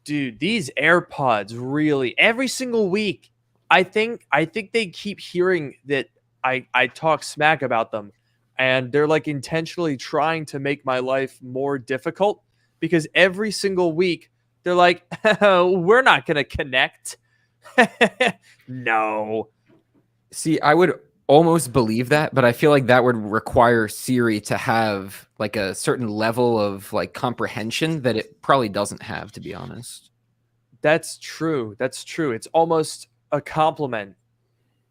Dude, these AirPods really every single week. I think they keep hearing that I talk smack about them, and they're like intentionally trying to make my life more difficult because every single week they're like, we're not gonna connect. No. See, I would almost believe that, but I feel like that would require Siri to have like a certain level of like comprehension that it probably doesn't have, to be honest. That's true. That's true. It's almost a compliment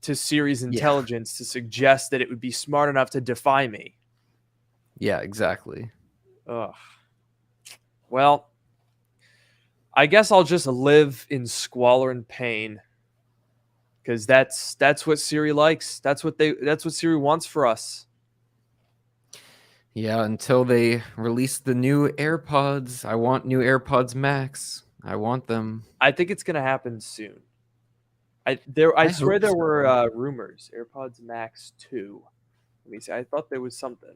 to Siri's Yeah. intelligence to suggest that it would be smart enough to defy me. Yeah, exactly. Ugh. Well, I guess I'll just live in squalor and pain because that's what Siri likes. That's what Siri wants for us. Yeah, until they release the new AirPods. I want new AirPods Max. I want them. I think it's gonna happen soon. I I swear hope there so. were rumors. AirPods Max 2. Let me see. I thought there was something.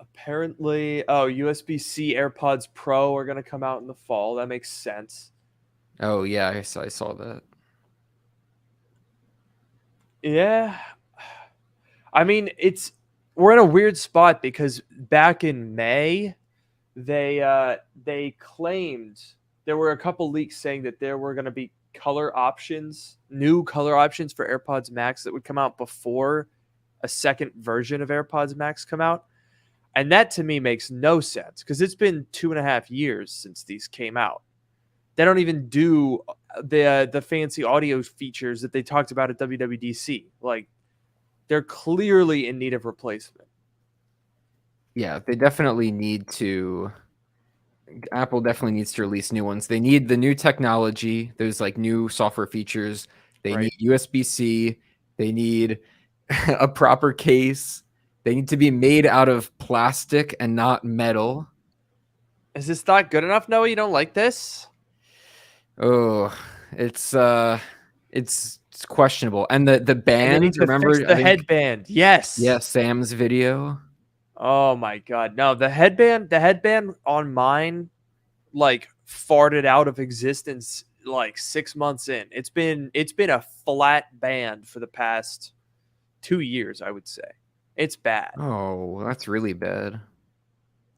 Apparently, USB-C AirPods Pro are gonna come out in the fall. That makes sense. Oh yeah, I saw that. Yeah. I mean, we're in a weird spot because back in May, they claimed there were a couple leaks saying that there were going to be new color options for AirPods Max that would come out before a second version of AirPods Max come out. And that to me makes no sense because it's been 2.5 years since these came out. They don't even do the fancy audio features that they talked about at WWDC. Like, they're clearly in need of replacement. Yeah, they definitely need to. Apple definitely needs to release new ones. They need the new technology. There's like new software features. They Right. need USB-C. They need a proper case. They need to be made out of plastic and not metal. Is this not good enough, Noah? You don't like this? Oh, it's questionable. And the And they band, need to remember? fix the headband. Yes. Yeah, Sam's video. Oh my god. No, the headband on mine like farted out of existence like 6 months in. It's been a flat band for the past 2 years, I would say. It's bad. Oh, that's really bad.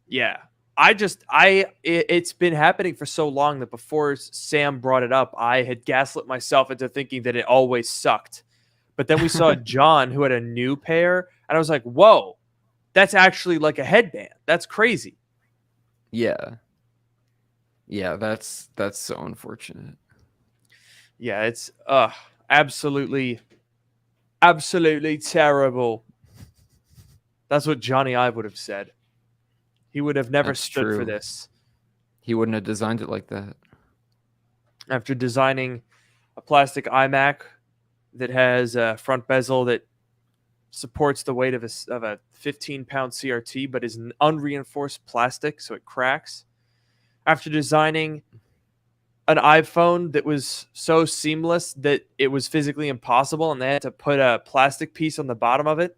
Yeah. It's been happening for so long that before Sam brought it up, I had gaslit myself into thinking that it always sucked. But then we saw John who had a new pair, and I was like, whoa, that's actually like a headband. That's crazy. Yeah. Yeah, that's so unfortunate. Yeah, it's absolutely terrible. That's what Johnny Ive would have said. He would have never stood for this. He wouldn't have designed it like that. After designing a plastic iMac that has a front bezel that supports the weight of a 15-pound CRT, but is an unreinforced plastic, so it cracks. After designing an iPhone that was so seamless that it was physically impossible, and they had to put a plastic piece on the bottom of it.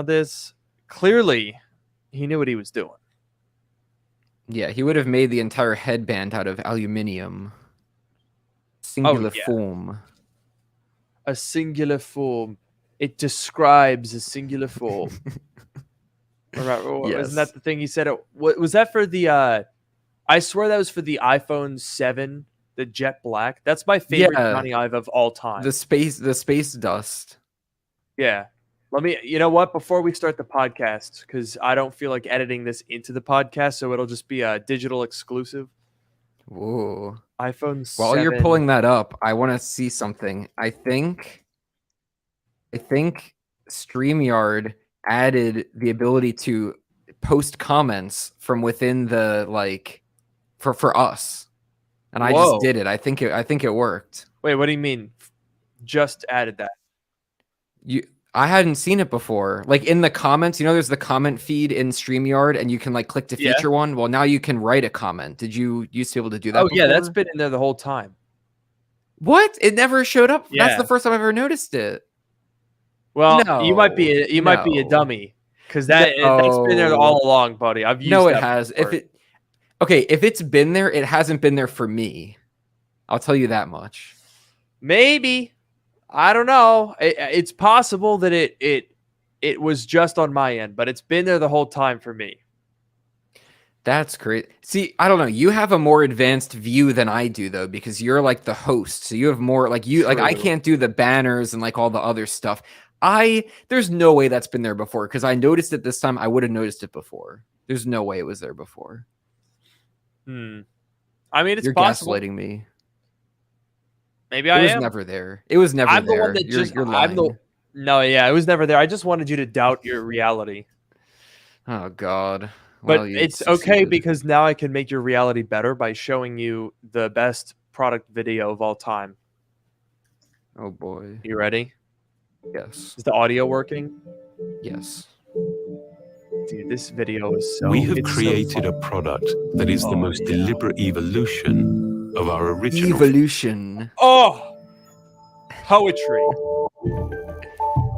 This clearly he knew what he was doing. Yeah, he would have made the entire headband out of aluminium. Singular form. A singular form. It describes a singular form. Yes. Isn't that the thing he said? Was that for the... I swear that was for the iPhone 7, the jet black. That's my favorite Johnny Ive of all time. The space dust. Yeah. You know what? Before we start the podcast, because I don't feel like editing this into the podcast, so it'll just be a digital exclusive. Whoa. iPhone 7. While you're pulling that up, I want to see something. I think StreamYard added the ability to post comments from within the for us. And I just did it. I think it worked. Wait, what do you mean? Just added that? I hadn't seen it before. Like in the comments, there's the comment feed in StreamYard and you can click to feature one. Well, now you can write a comment. Did you used to be able to do that before? Yeah, that's been in there the whole time. What? It never showed up? Yeah. That's the first time I've ever noticed it. Well, no, you might be a dummy. because that's been there all along, buddy. I've used it that has. before. If it's been there, it hasn't been there for me. I'll tell you that much. Maybe. I don't know. It's possible that it was just on my end, but it's been there the whole time for me. That's great. See, I don't know. You have a more advanced view than I do, though, because you're like the host. So you have more like I can't do the banners and like all the other stuff. There's no way that's been there before, because I noticed it this time. I would have noticed it before. There's no way it was there before. I mean, it's you're possible. Gaslighting me. Maybe I am. It was never there. It was never I'm there. The one that you're lying. No, yeah, it was never there. I just wanted you to doubt your reality. Oh God. But it's okay, because now I can make your reality better by showing you the best product video of all time. Oh boy. You ready? Yes. Is the audio working? Yes. Dude, this video is so... We have created a product that is the most deliberate evolution of our original... Evolution. Oh! Poetry.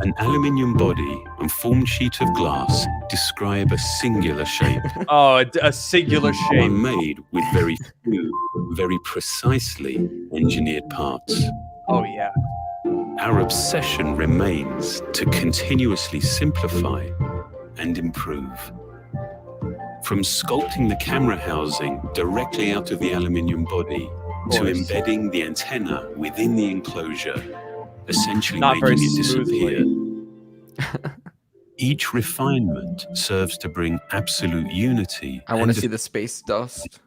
An aluminium body and formed sheet of glass describe a singular shape. Oh, a singular shape. One made with very few, very precisely engineered parts. Oh, yeah. Our obsession remains to continuously simplify and improve. From sculpting the camera housing directly out of the aluminium body to embedding the antenna within the enclosure, essentially making it disappear. Each refinement serves to bring absolute unity. I want to see the space dust.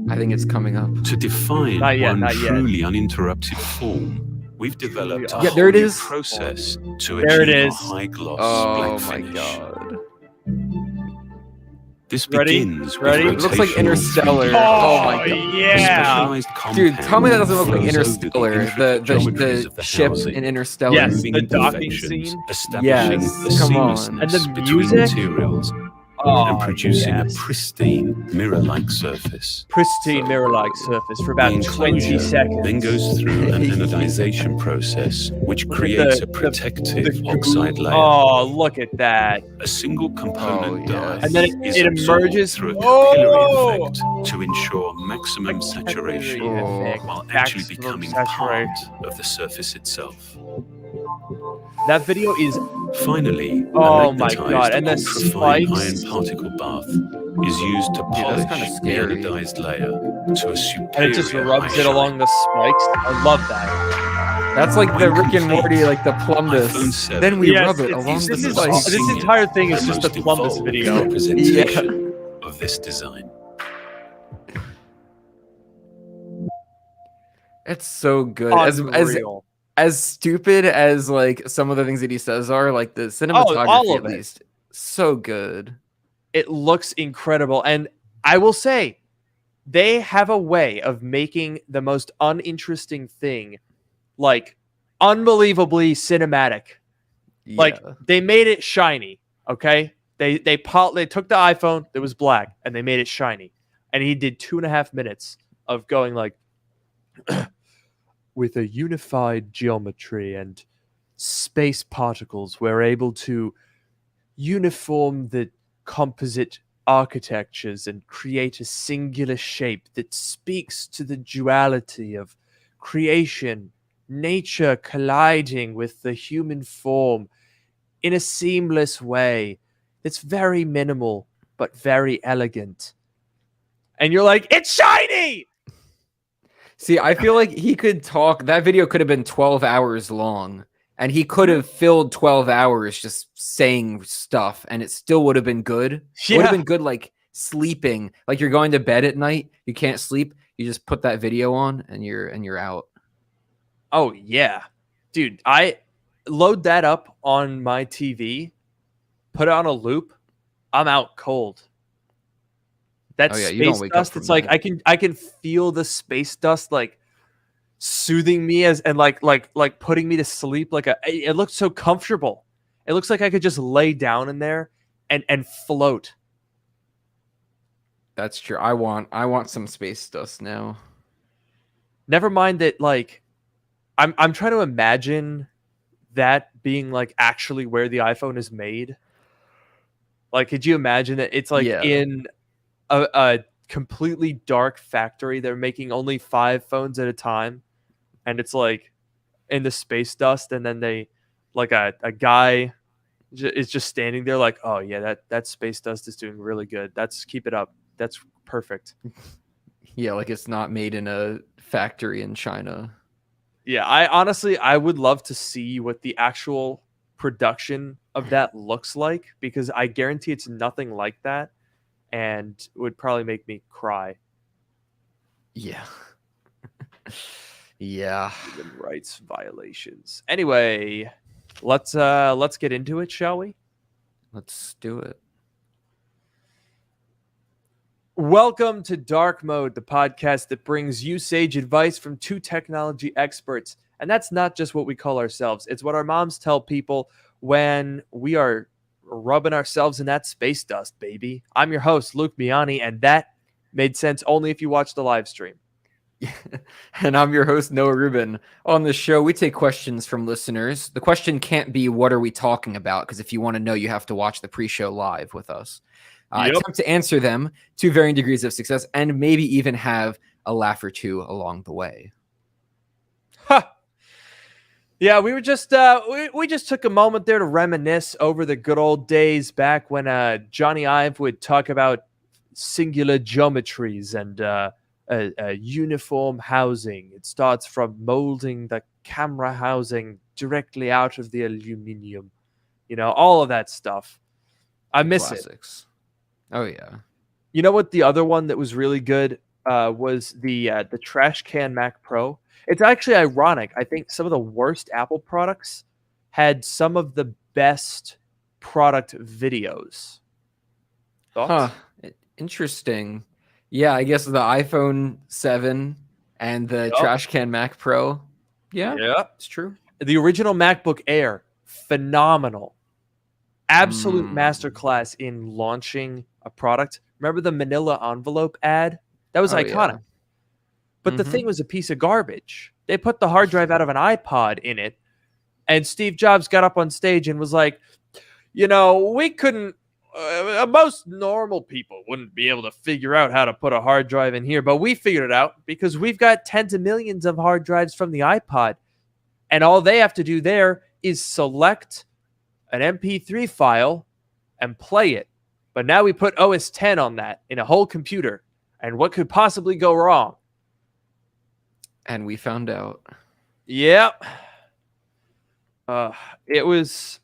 I think it's coming up. To define one truly uninterrupted form, we've developed a there it is. process to achieve a high gloss black finish. God. This begins with It looks like Interstellar. Oh my God. Yeah. Dude, tell me that doesn't look like Interstellar. The ship in Interstellar. Yes, the docking scene. Establishing the seamlessness between materials. And producing a pristine mirror-like surface. Pristine mirror-like surface for about 20 seconds. Then goes through an anodization process, which creates a protective oxide layer. Oh, look at that! A single component dye, and then it emerges through a capillary effect to ensure maximum saturation, while actually becoming part of the surface itself. That video is finally. Oh my God! And the spikes. Iron particle bath is used to polish the anodized layer to a superior. And it just rubs it along the spikes. I love that. That's like the Rick and Morty, like the plumbus. Then we rub it along the spikes. This entire thing is just a plumbus video. Representation of this design. It's so good. As stupid as like some of the things that he says are, like the cinematography at least, so good. It looks incredible. And I will say, they have a way of making the most uninteresting thing like unbelievably cinematic. Yeah. Like they made it shiny. Okay. They took the iPhone that was black and they made it shiny. And he did 2.5 minutes of going like with a unified geometry and space particles, we're able to uniform the composite architectures and create a singular shape that speaks to the duality of creation, nature colliding with the human form in a seamless way that's very minimal but very elegant. And you're like, it's shiny! See, I feel like he could talk. That video could have been 12 hours long, and he could have filled 12 hours just saying stuff, and it still would have been good. Yeah. It would have been good, like sleeping. Like you're going to bed at night, you can't sleep. You just put that video on, and you're out. Oh yeah, dude! I load that up on my TV, put it on a loop. I'm out cold. That space dust, it's like I can feel the space dust like soothing me and like putting me to sleep. It looks so comfortable. It looks like I could just lay down in there and float. That's true. I want some space dust now. Never mind that. Like, I'm trying to imagine that being like actually where the iPhone is made. Like, could you imagine it? It's like in a completely dark factory. They're making only 5 phones at a time, and it's like in the space dust, and then they like a guy is just standing there like, oh yeah, that space dust is doing really good. Keep it up. That's perfect. Yeah, like it's not made in a factory in China. Yeah, I would love to see what the actual production of that looks like, because I guarantee it's nothing like that, and it would probably make me cry. Yeah. Yeah. Human rights violations. Anyway, let's get into it, shall we? Let's do it. Welcome to Drk Mode, the podcast that brings you sage advice from 2 technology experts. And that's not just what we call ourselves. It's what our moms tell people when we are rubbing ourselves in that space dust, baby. I'm your host, Luke Miani, and that made sense only if you watched the live stream. And I'm your host, Noah Rubin. On this show, we take questions from listeners. The question can't be, what are we talking about? Because if you want to know, you have to watch the pre-show live with us. Attempt to answer them to varying degrees of success, and maybe even have a laugh or two along the way. Yeah, we were just we just took a moment there to reminisce over the good old days back when Johnny Ive would talk about singular geometries and a uniform housing. It starts from molding the camera housing directly out of the aluminium. You know, all of that stuff. I miss Classics. Oh yeah. You know what? The other one that was really good was the Trash Can Mac Pro. It's actually ironic. I think some of the worst Apple products had some of the best product videos. Thoughts? Interesting. Yeah, I guess the iPhone 7 and the Trash Can Mac Pro. Yeah, it's true. The original MacBook Air, phenomenal. Absolute masterclass in launching a product. Remember the manila envelope ad? That was iconic. Yeah. But the thing was a piece of garbage. They put the hard drive out of an iPod in it, and Steve Jobs got up on stage and was like, you know, we couldn't, most normal people wouldn't be able to figure out how to put a hard drive in here, but we figured it out because we've got tens of millions of hard drives from the iPod, and all they have to do there is select an MP3 file and play it. But now we put OS 10 on that in a whole computer, and what could possibly go wrong? And we found out. Yep. It was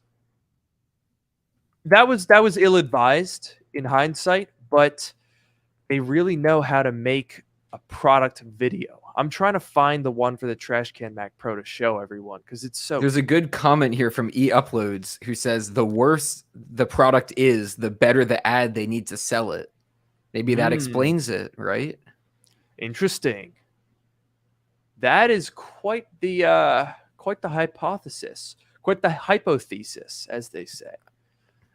that was ill-advised in hindsight, but they really know how to make a product video. I'm trying to find the one for the Trash Can Mac Pro to show everyone because it's so. There's a good comment here from eUploads who says the worse the product is, the better the ad they need to sell it. Maybe that explains it, right? Interesting. That is quite the hypothesis, quite the hypothesis, as they say.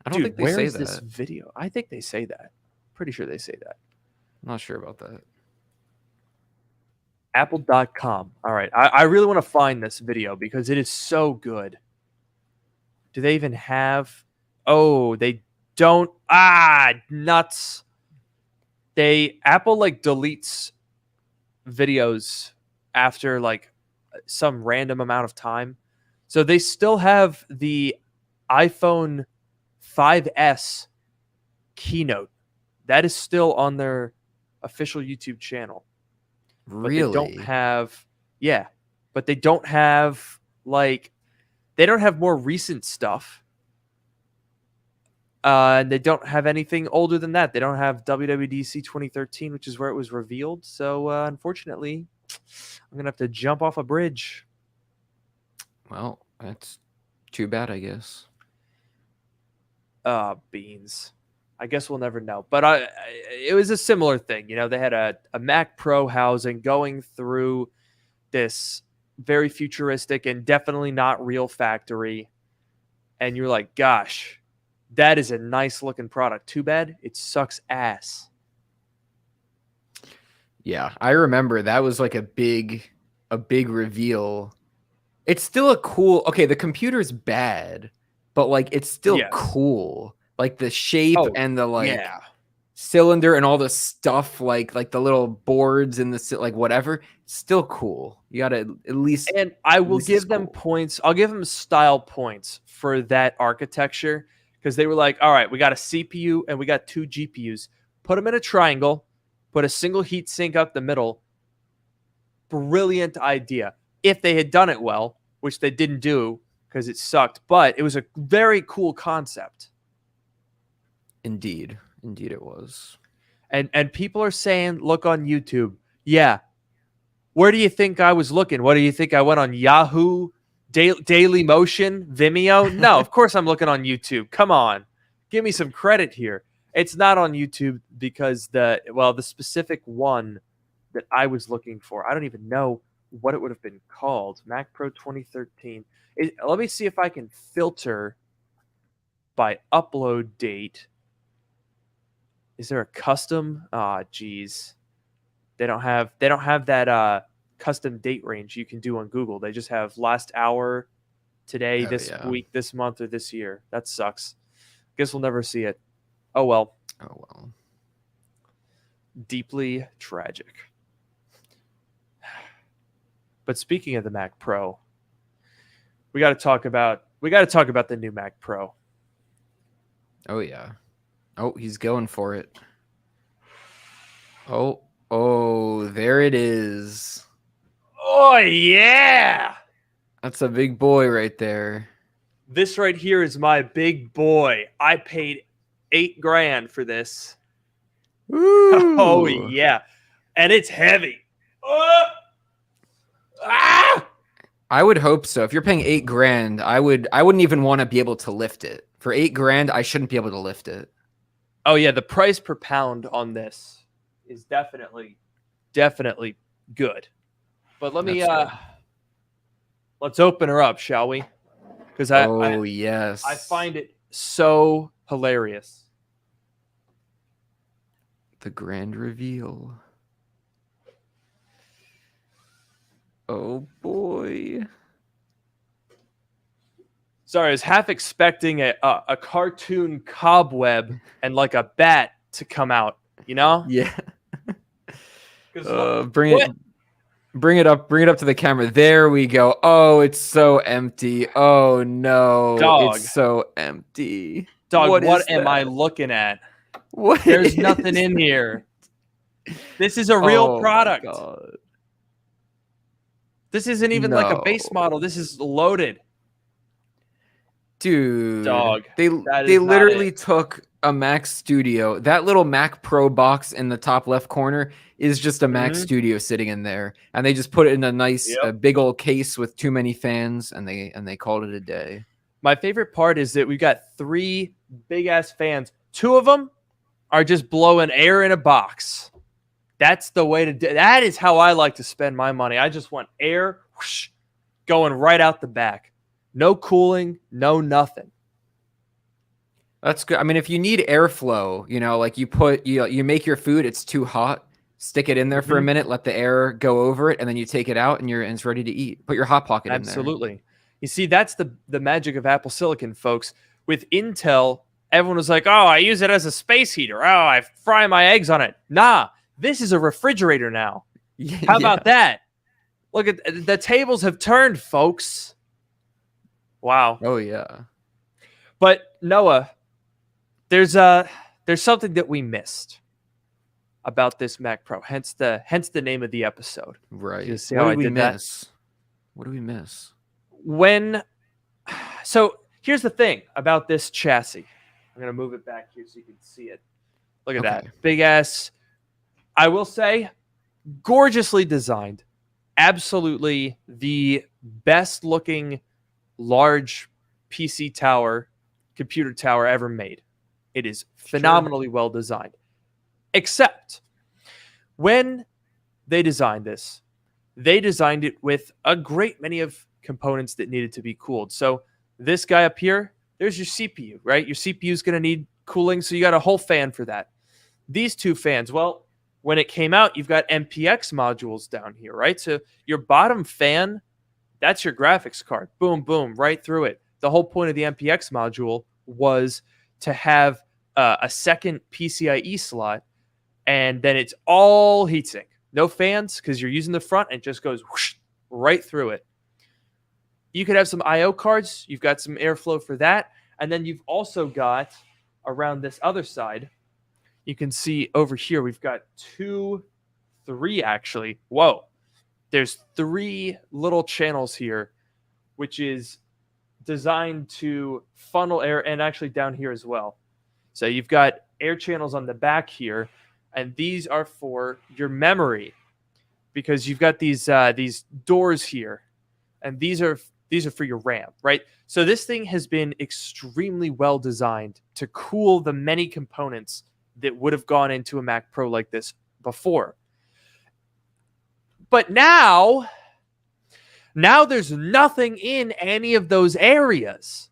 I don't think they say that. This video? I think they say that. Pretty sure they say that. I'm not sure about that. Apple.com. All right. I really want to find this video because it is so good. Do they even have... Oh, they don't... nuts. Apple, like, deletes videos after, like, some random amount of time. So they still have the iPhone 5S keynote. That is still on their official YouTube channel. Really? But they don't have, but they don't have, like, they don't have more recent stuff. And they don't have anything older than that. They don't have WWDC 2013, which is where it was revealed. So, unfortunately, I'm going to have to jump off a bridge. Well, that's too bad, I guess. Beans. I guess we'll never know. But it was a similar thing. You know, they had a Mac Pro housing going through this very futuristic and definitely not real factory. And you're like, gosh, that is a nice looking product. Too bad it sucks ass. Yeah, I remember that was like a big reveal It's still a cool. Okay, the computer's bad, but like it's still Yes. cool. Like the shape and the like yeah. cylinder and all the stuff, like the little boards and the like whatever. Still cool. You gotta at least. And I will This is give them cool. points. I'll give them style points for that architecture because they were like, all right, we got a CPU and we got 2 GPUs. Put them in a triangle, put a single heat sink up the middle. Brilliant idea. If they had done it well, which they didn't do because it sucked, but it was a very cool concept. Indeed it was. And people are saying, look on YouTube. Yeah. Where do you think I was looking? What do you think I went on Yahoo, Daily Motion, Vimeo? No, of course I'm looking on YouTube. Come on. Give me some credit here. It's not on YouTube because the specific one that I was looking for, I don't even know what it would have been called. Mac Pro 2013. Let me see if I can filter by upload date. Is there a custom? Geez. They don't have that custom date range you can do on Google. They just have last hour, today, this week, this month, or this year. That sucks. Guess we'll never see it. Oh well. Deeply tragic. But speaking of the Mac Pro, we got to talk about the new Mac Pro. Oh yeah. Oh, he's going for it. Oh, there it is. Oh yeah. That's a big boy right there. This right here is my big boy. I paid $8,000 for this. Ooh. Oh yeah. And it's heavy. I would hope so. If you're paying $8,000, I wouldn't even want to be able to lift it. For $8,000, I shouldn't be able to lift it. Oh yeah, the price per pound on this is definitely good. But let's open her up, shall we? Because yes, I find it so hilarious. The grand reveal. Oh boy. Sorry, I was half expecting a cartoon cobweb and like a bat to come out, you know? Yeah. Bring it up to the camera. There we go. Oh, it's so empty. Oh no. Dog. It's so empty. Dog, what am I looking at? There's nothing in here. This is a real product. God. This isn't even like a base model. This is loaded. Dude, dog. They literally took a Mac Studio. That little Mac Pro box in the top left corner is just a Mac Studio sitting in there, and they just put it in a nice big old case with too many fans, and they called it a day. My favorite part is that we've got 3 big ass fans. 2 of them are just blowing air in a box. That's the way to do. That is how I like to spend my money. I just want air whoosh, going right out the back. No cooling, no nothing. That's good. I mean, if you need airflow, like you make your food, it's too hot, stick it in there for a minute, let the air go over it, and then you take it out and it's ready to eat. Put your Hot Pocket in there. Absolutely. You see, that's the magic of Apple Silicon, folks. With Intel, everyone was like, oh, I use it as a space heater. Oh, I fry my eggs on it. Nah, this is a refrigerator now. How about that? Look at the tables have turned, folks. Wow. Oh yeah. But Noah, there's something that we missed about this Mac Pro. Hence the name of the episode. Right. You see how I did that? What do we miss? So here's the thing about this chassis. I'm gonna move it back here so you can see it. Look at that. Big ass. I will say, gorgeously designed. Absolutely the best looking large PC tower, computer tower ever made. It is phenomenally well designed. Except when they designed this, they designed it with a great many of components that needed to be cooled. So this guy up here, there's your CPU, right? Your CPU is going to need cooling, so you got a whole fan for that. These 2 fans, well, when it came out, you've got MPX modules down here, right? So your bottom fan, That's your graphics card. Boom, boom, right through it. The whole point of the MPX module was to have a second PCIe slot, and then it's all heatsink. No fans, because you're using the front, and it just goes whoosh, right through it. You could have some I/O cards. You've got some airflow for that. And then you've also got, around this other side, you can see over here, we've got three actually. Whoa. There's 3 little channels here, which is designed to funnel air, and actually down here as well. So you've got air channels on the back here, and these are for your memory, because you've got these doors here, and these are for your RAM, right? So this thing has been extremely well designed to cool the many components that would have gone into a Mac Pro like this before. But now there's nothing in any of those areas.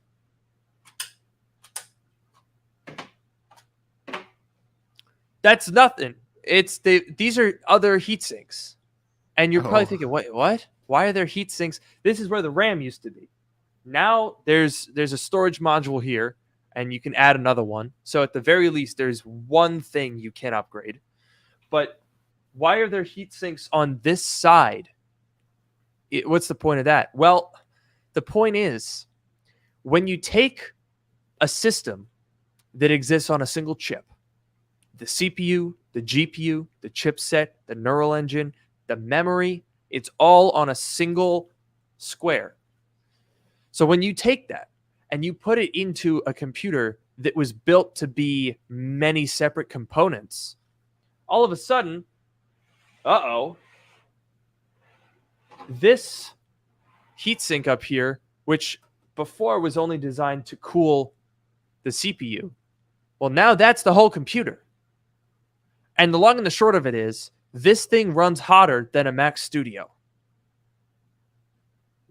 That's nothing. These are other heat sinks. And you're probably thinking, wait, what? Why are there heat sinks? This is where the RAM used to be. Now there's a storage module here, and you can add another one. So at the very least, there's one thing you can upgrade. But why are there heat sinks on this side? What's the point of that? Well, the point is, when you take a system that exists on a single chip, the CPU, the GPU, the chipset, the neural engine, the memory, it's all on a single square. So when you take that and you put it into a computer that was built to be many separate components, all of a sudden, this heatsink up here, which before was only designed to cool the CPU, well, now that's the whole computer. And the long and the short of it is, this thing runs hotter than a Mac Studio.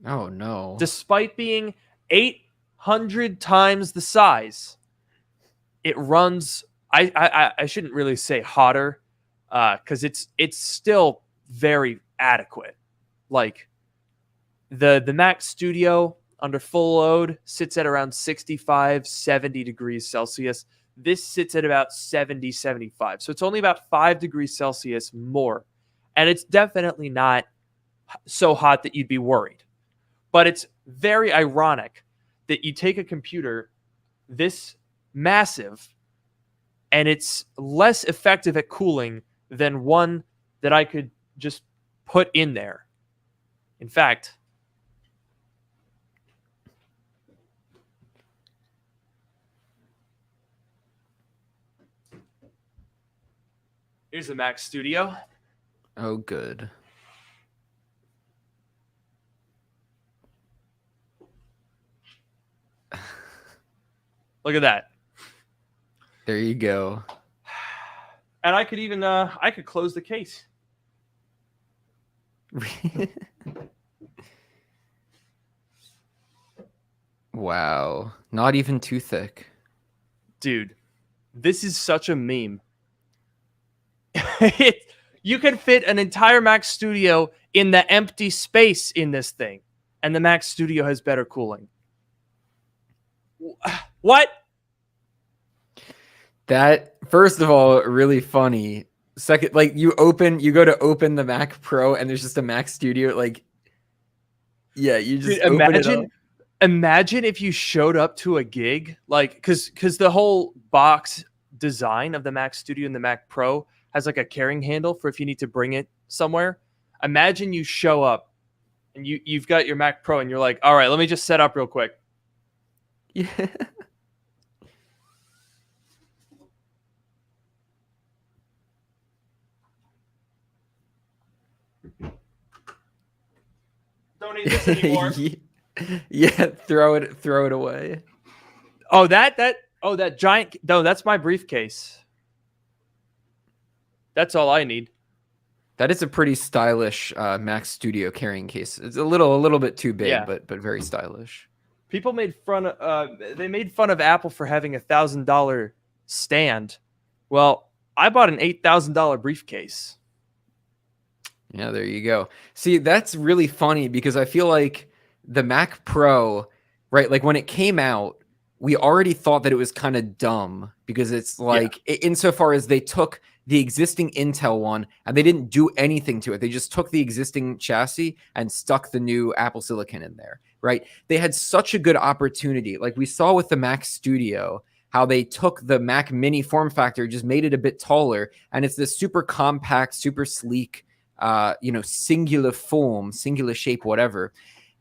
Oh, no. Despite being 800 times the size, it runs, I shouldn't really say hotter, because it's still very adequate. Like, the Mac Studio under full load sits at around 65, 70 degrees Celsius. This sits at about 70, 75. So it's only about 5 degrees Celsius more. And it's definitely not so hot that you'd be worried. But it's very ironic that you take a computer this massive and it's less effective at cooling than one that I could just put in there. In fact, here's the Mac Studio. Oh, good. Look at that. There you go. And I could even I could close the case. Wow. Not even too thick. Dude, this is such a meme. You can fit an entire Mac Studio in the empty space in this thing, and the Mac Studio has better cooling. What? That, first of all, really funny. Second, like you go to open the Mac Pro and there's just a Mac Studio. Like, yeah, you just imagine if you showed up to a gig, like, because the whole box design of the Mac Studio and the Mac Pro has like a carrying handle for if you need to bring it somewhere. Imagine you show up and you've got your Mac Pro and you're like, all right, let me just set up real quick. Yeah. Don't need this anymore. Yeah, throw it away. Oh, that giant. No, that's my briefcase. That's all I need. That is a pretty stylish Mac Studio carrying case. It's a little bit too big, Yeah. but very stylish. People made fun of Apple for having $1,000 stand. Well, I bought an $8,000 briefcase. Yeah, there you go. See, that's really funny because I feel like the Mac Pro, right? Like when it came out, we already thought that it was kind of dumb because it's like, insofar as they took the existing Intel one and they didn't do anything to it. They just took the existing chassis and stuck the new Apple Silicon in there, right? They had such a good opportunity. Like we saw with the Mac Studio, how they took the Mac Mini form factor, just made it a bit taller, and it's this super compact, super sleek, singular form, singular shape, whatever.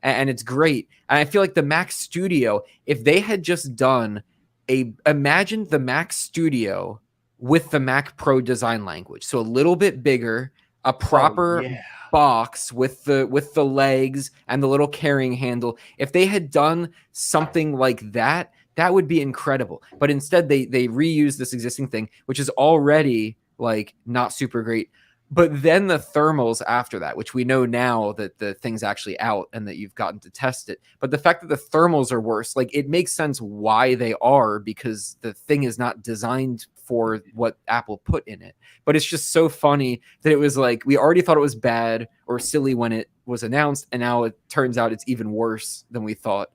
And it's great. And I feel like the Mac Studio, if they had just done imagine the Mac Studio with the Mac Pro design language. So a little bit bigger, a proper box with the legs and the little carrying handle. If they had done something like that, that would be incredible. But instead they reuse this existing thing, which is already like not super great. But then the thermals after that, which we know now that the thing's actually out and that you've gotten to test it. But the fact that the thermals are worse, like it makes sense why they are, because the thing is not designed for what Apple put in it. But it's just so funny that it was like, we already thought it was bad or silly when it was announced. And now it turns out it's even worse than we thought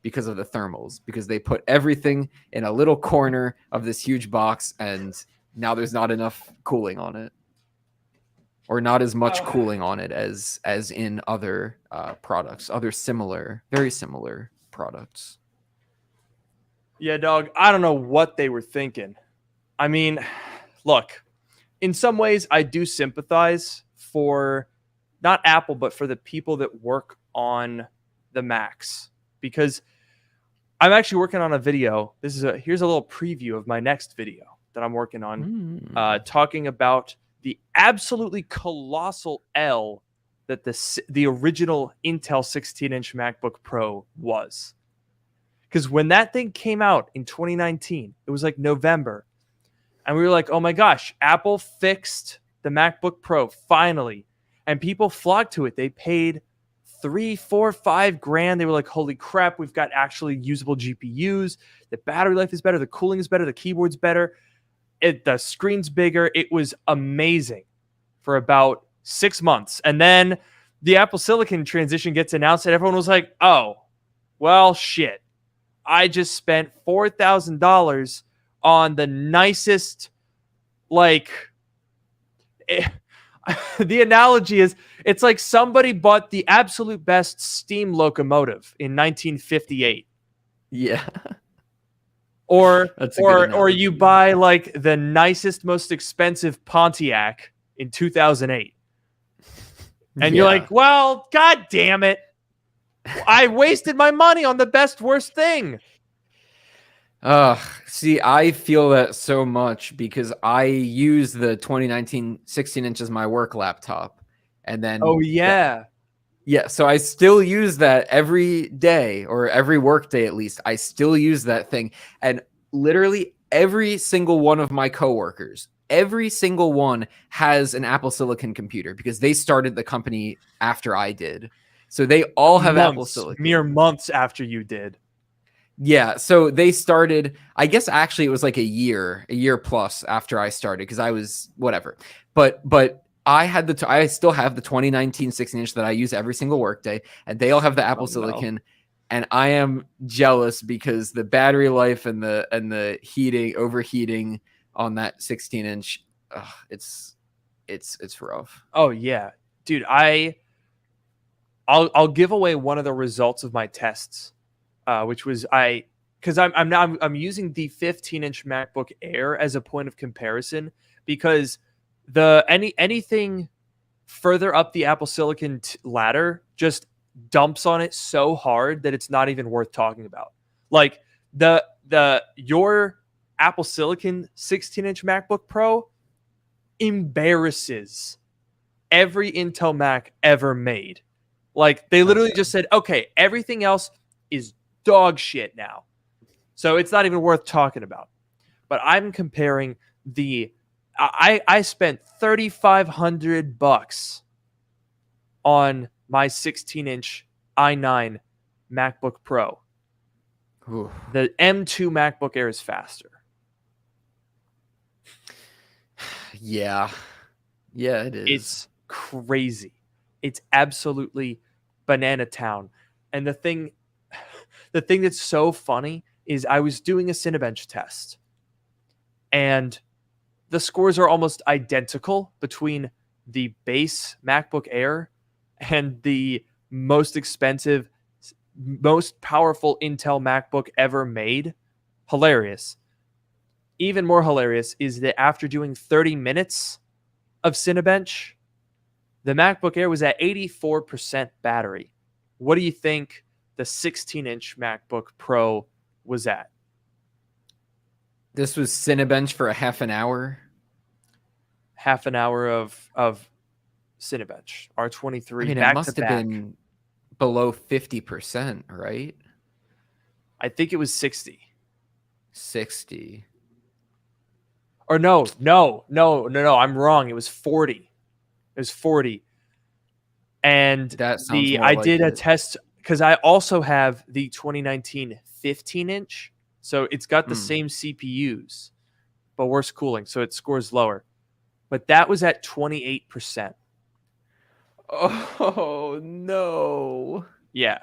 because of the thermals, because they put everything in a little corner of this huge box. And now there's not enough cooling on it. Or not as much cooling on it as in other products, other very similar products. Yeah, dog. I don't know what they were thinking. I mean, look, in some ways, I do sympathize for not Apple, but for the people that work on the Macs, because I'm actually working on a video. Here's a little preview of my next video that I'm working on, talking about the absolutely colossal L that the original Intel 16-inch MacBook Pro was. Because when that thing came out in 2019, it was like November, and we were like, oh my gosh, Apple fixed the MacBook Pro finally. And people flocked to it. They paid $3, $4, $5,000. They were like, holy crap, we've got actually usable GPUs. The battery life is better. The cooling is better. The keyboard's better. The screen's bigger. It was amazing for about 6 months. And then the Apple Silicon transition gets announced and everyone was like, oh, well, shit. I just spent $4,000 on the nicest, the analogy is, it's like somebody bought the absolute best steam locomotive in 1958. Yeah. Or you buy like the nicest, most expensive Pontiac in 2008. And you're like, well, God damn it. I wasted my money on the best, worst thing. See, I feel that so much because I use the 2019 16-inch as my work laptop. And then so I still use that every day, or every work day at least. I still use that thing. And literally every single one of my coworkers, every single one has an Apple Silicon computer because they started the company after I did. So they all have Apple Silicon. Mere months after you did. Yeah, so they started, I guess actually it was like a year plus after I started, because I was whatever. But I still have the 2019 16-inch that I use every single workday, and they all have the Apple Silicon. No. And I am jealous because the battery life and the overheating on that 16-inch, it's rough. Oh yeah, dude. I'll give away one of the results of my tests, which was because I'm using the 15-inch MacBook Air as a point of comparison, because anything further up the Apple Silicon ladder just dumps on it so hard that it's not even worth talking about. Like your Apple Silicon 16-inch MacBook Pro embarrasses every Intel Mac ever made. Like they literally just said, okay, everything else is dog shit now, so it's not even worth talking about. But I'm comparing I spent $3,500 on my 16-inch i9 MacBook Pro. Ooh. The M2 MacBook Air is faster. Yeah, it is. It's crazy. It's absolutely banana town. And the thing that's so funny is I was doing a Cinebench test, and the scores are almost identical between the base MacBook Air and the most expensive, most powerful Intel MacBook ever made. Hilarious. Even more hilarious is that after doing 30 minutes of Cinebench, the MacBook Air was at 84% battery. What do you think the 16-inch MacBook Pro was at? This was Cinebench for a half an hour. Half an hour of Cinebench. R23 I mean, back it must to have back. been below 50%, right? I think it was 60. 60. Or no. I'm wrong. It was 40. It was 40. And That sounds more I like did a it. test because I also have the 2019 15-inch. So it's got the same CPUs, but worse cooling. So it scores lower. But that was at 28%. Oh, no. Yeah.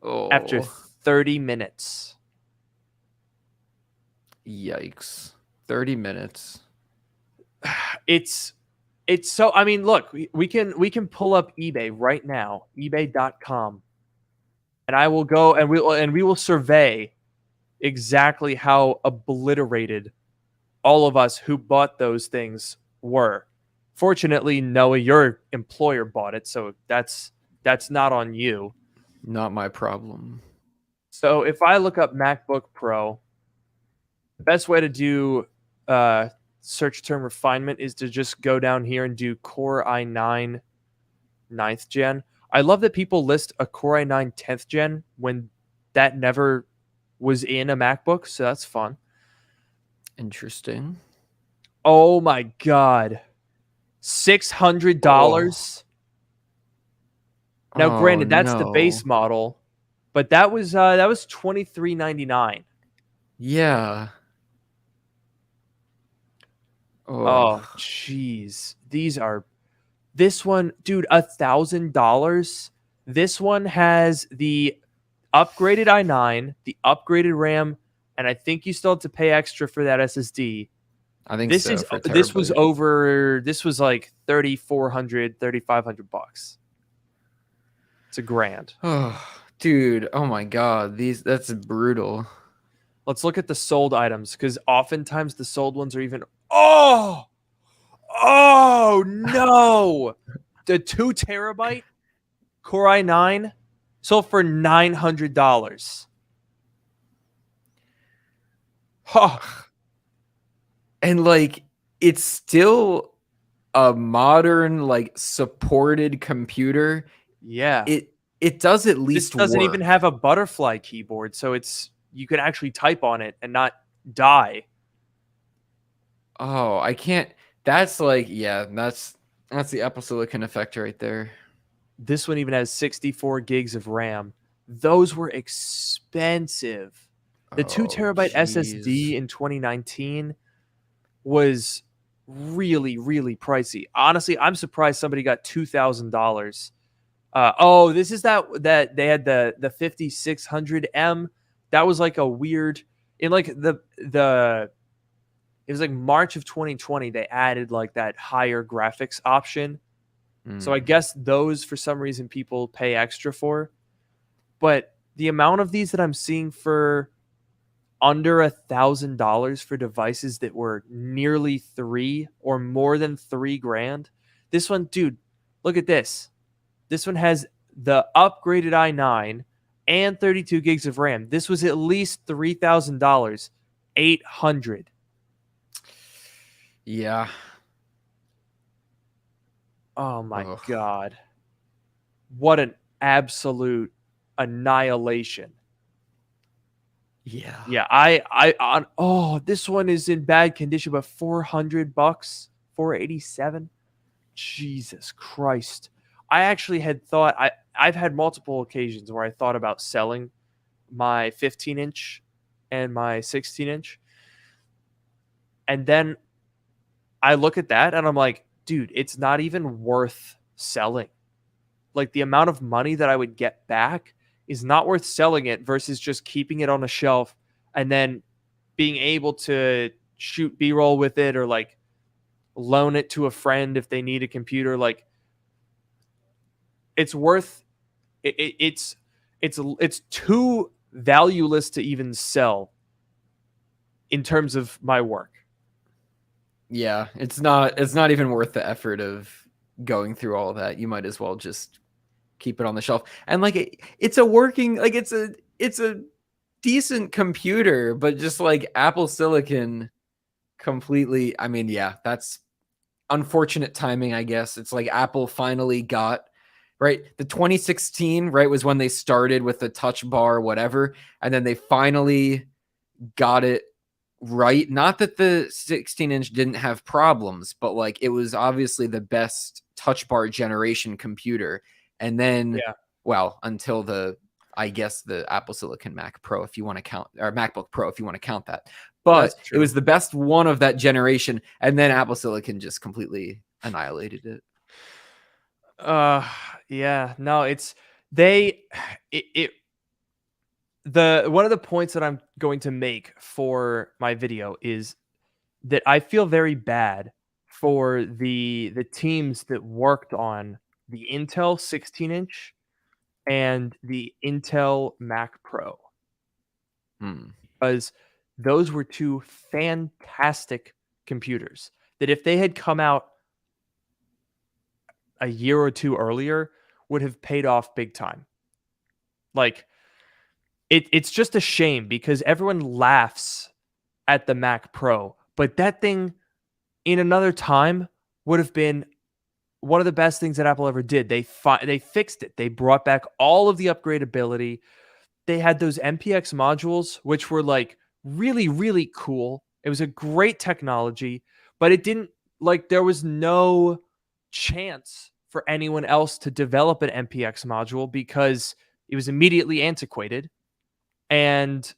Oh. After 30 minutes. Yikes. 30 minutes. It's so, I mean, look, we can pull up eBay right now, ebay.com. And I will go and we will survey exactly how obliterated all of us who bought those things were. Fortunately, Noah, your employer bought it, so that's not on you. Not my problem. So if I look up MacBook Pro, the best way to do search term refinement is to just go down here and do Core i9 9th gen. I love that people list a Core i9 10th gen when that never was in a MacBook, so that's fun. Interesting. Oh my god. $600. Now, granted, that's the base model, but that was $23.99. Yeah. Oh, jeez. This one, dude, $1,000. This one has the upgraded i9, the upgraded RAM, and I think you still have to pay extra for that SSD. I think This so, is for a this was terabyte. over. This was like $3,400, $3,500. It's $1,000. Oh, dude. Oh my god. That's brutal. Let's look at the sold items because oftentimes the sold ones are even. Oh no! The 2 terabyte Core i9 sold for $900. Huh. And like it's still a modern, like, supported computer. Yeah. It does at least This doesn't work. even have a butterfly keyboard, so you can actually type on it and not die. Oh, I can't. That's like, yeah, that's the Apple Silicon effect right there. This one even has 64 gigs of RAM. Those were expensive. The 2 terabyte SSD in 2019 was really, really pricey. Honestly, I'm surprised somebody got $2,000. This is that they had the 5600M. That was like a weird in like it was like March of 2020 they added like that higher graphics option. So I guess those for some reason people pay extra for. But the amount of these that I'm seeing for under $1,000 for devices that were nearly $3,000 or more than $3,000. This one, dude, look at this. This one has the upgraded i9 and 32 gigs of RAM. This was at least $3,000. $800. Yeah. Oh my god. What an absolute annihilation. Yeah. Yeah, this one is in bad condition, but $400, $487. Jesus Christ. I actually had thought I've had multiple occasions where I thought about selling my 15-inch and my 16-inch. And then I look at that and I'm like, dude, it's not even worth selling. Like the amount of money that I would get back is not worth selling it versus just keeping it on a shelf and then being able to shoot B-roll with it or like loan it to a friend if they need a computer. Like it's worth it's too valueless to even sell in terms of my work. Yeah, it's not even worth the effort of going through all that. You might as well just keep it on the shelf. And like it's a working, like it's a decent computer, but just like Apple Silicon completely, I mean, yeah, that's unfortunate timing, I guess. It's like Apple finally got right. The 2016, right, was when they started with the touch bar, whatever, and then they finally got it right. Not that the 16-inch didn't have problems, but like it was obviously the best touch bar generation computer. And then, well, until I guess the Apple Silicon Mac Pro, if you want to count, or MacBook Pro, if you want to count that. But it was the best one of that generation. And then Apple Silicon just completely annihilated it. Yeah, no, one of the points that I'm going to make for my video is that I feel very bad for the teams that worked on the Intel 16-inch and the Intel Mac Pro. Because those were two fantastic computers that if they had come out a year or two earlier would have paid off big time. Like it's just a shame because everyone laughs at the Mac Pro, but that thing in another time would have been one of the best things that Apple ever did. They fixed it. They brought back all of the upgradability. They had those MPX modules, which were like really, really cool. It was a great technology, but it didn't like there was no chance for anyone else to develop an MPX module because it was immediately antiquated. And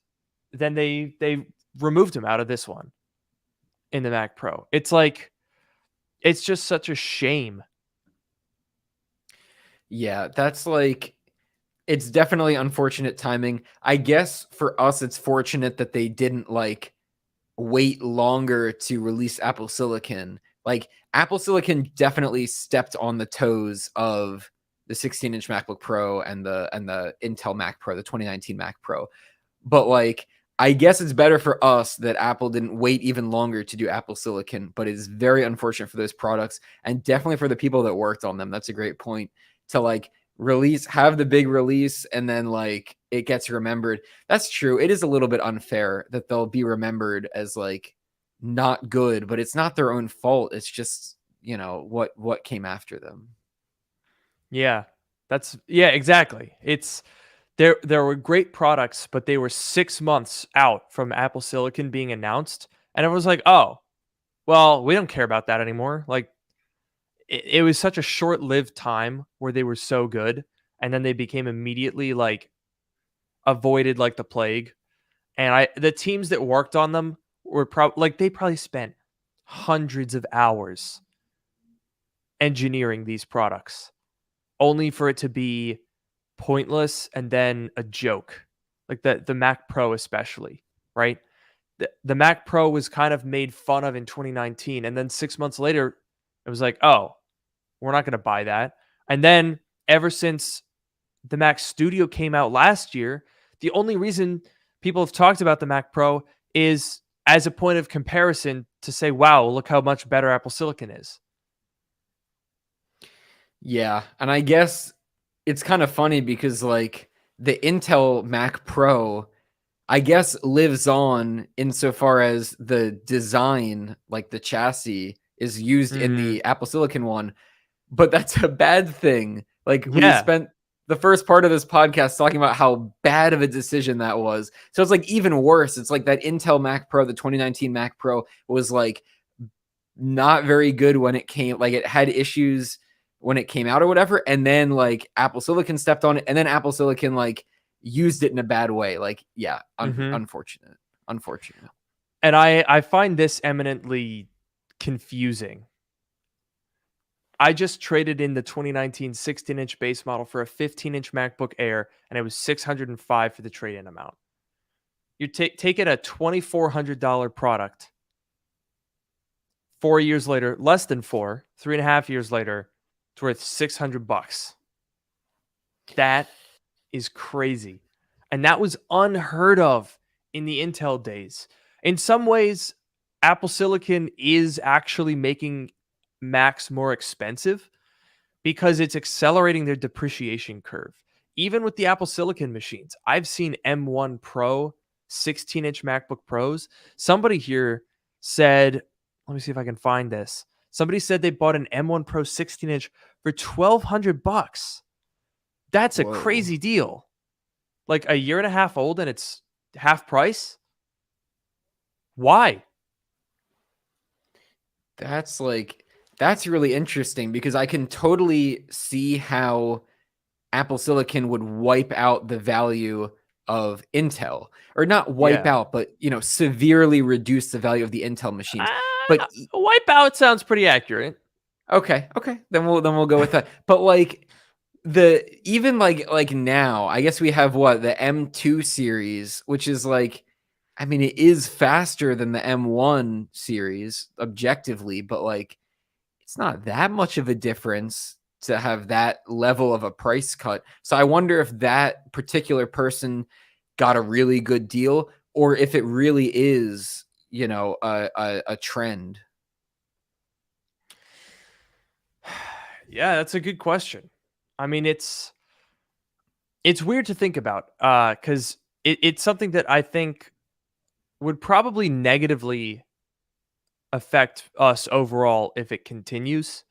then they removed him out of this one in the Mac Pro. It's like, it's just such a shame. Yeah, that's like, it's definitely unfortunate timing. I guess for us, it's fortunate that they didn't like wait longer to release Apple Silicon. Like Apple Silicon definitely stepped on the toes of the 16-inch MacBook Pro and the Intel Mac Pro, the 2019 Mac Pro. But like, I guess it's better for us that Apple didn't wait even longer to do Apple Silicon, but it's very unfortunate for those products and definitely for the people that worked on them. That's a great point to like have the big release and then like it gets remembered. That's true. It is a little bit unfair that they'll be remembered as like not good, but it's not their own fault. It's just, you know, what came after them. Yeah, exactly. It's there were great products, but they were 6 months out from Apple Silicon being announced. And it was like, oh, well, we don't care about that anymore. Like it was such a short-lived time where they were so good. And then they became immediately like avoided like the plague. And the teams that worked on them were they probably spent hundreds of hours engineering these products only for it to be pointless and then a joke. Like the Mac Pro especially, right? The Mac Pro was kind of made fun of in 2019 and then 6 months later it was like, oh, we're not going to buy that. And then ever since the Mac Studio came out last year, the only reason people have talked about the Mac Pro is as a point of comparison to say, wow, look how much better Apple Silicon is. Yeah. And I guess it's kind of funny because like the Intel Mac Pro, I guess lives on insofar as the design, like the chassis is used in the Apple Silicon one, but that's a bad thing. Like we spent the first part of this podcast talking about how bad of a decision that was. So it's like even worse. It's like that Intel Mac Pro, the 2019 Mac Pro was like not very good when it came, like it had issues when it came out or whatever. And then like Apple Silicon stepped on it and then Apple Silicon like used it in a bad way. Like, yeah, unfortunate. And I find this eminently confusing I just traded in the 2019 16-inch base model for a 15-inch MacBook Air, and it was $605 for the trade-in amount. You're taking a $2,400 product 4 years later, less than 4, 3.5 years later, it's worth $600. That is crazy. And that was unheard of in the Intel days. In some ways, Apple Silicon is actually making Macs more expensive because it's accelerating their depreciation curve. Even with the Apple Silicon machines, I've seen M1 Pro 16-inch MacBook Pros. Somebody here said, let me see if I can find this. Somebody said they bought an M1 Pro 16-inch for $1,200. That's a crazy deal. Like a year and a half old and it's half price? Why? That's really interesting because I can totally see how Apple Silicon would wipe out the value of Intel, or not wipe out, but severely reduce the value of the Intel machines. But wipe out sounds pretty accurate. Okay, then we'll go with that. But like even now, I guess we have the M2 series, which is like, I mean, it is faster than the M1 series objectively, but like it's not that much of a difference to have that level of a price cut. So I wonder if that particular person got a really good deal or if it really is, a trend. Yeah, that's a good question. I mean, it's weird to think about because it's something that I think would probably negatively affect us overall if it continues.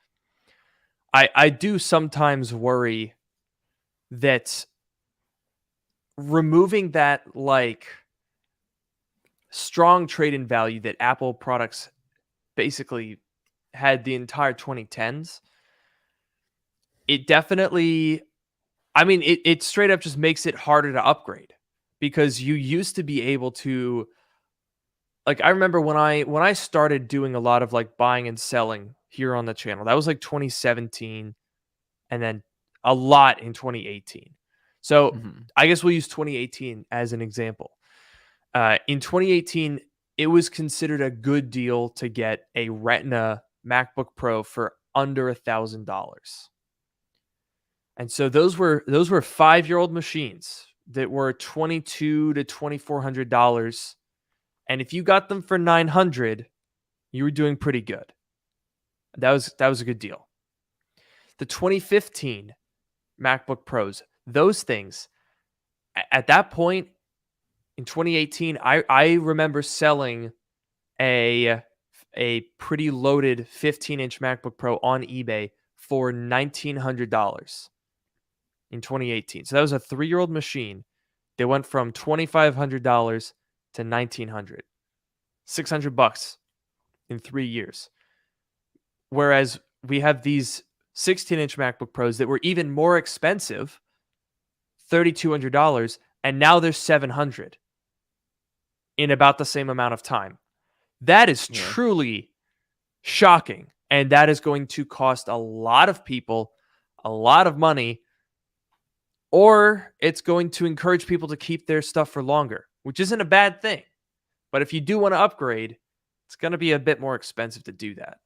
I do sometimes worry that removing that like strong trade-in value that Apple products basically had the entire 2010s, it definitely, I mean, it straight up just makes it harder to upgrade because you used to be able to, like, I remember when I started doing a lot of like buying and selling here on the channel, that was like 2017 and then a lot in 2018. So I guess we'll use 2018 as an example. In 2018, it was considered a good deal to get a Retina MacBook Pro for under $1,000. And so those were 5-year-old machines that were $2,200 to $2,400. And if you got them for $900, you were doing pretty good. That was a good deal. The 2015 MacBook Pros, those things, at that point in 2018, I remember selling a pretty loaded 15-inch MacBook Pro on eBay for $1,900 in 2018. So that was a 3-year-old machine. They went from $2,500 to $1,900, $600 in 3 years. Whereas we have these 16-inch MacBook Pros that were even more expensive, $3,200, and now they're $700 in about the same amount of time. That is truly shocking, and that is going to cost a lot of people a lot of money, or it's going to encourage people to keep their stuff for longer, which isn't a bad thing. But if you do want to upgrade, it's going to be a bit more expensive to do that.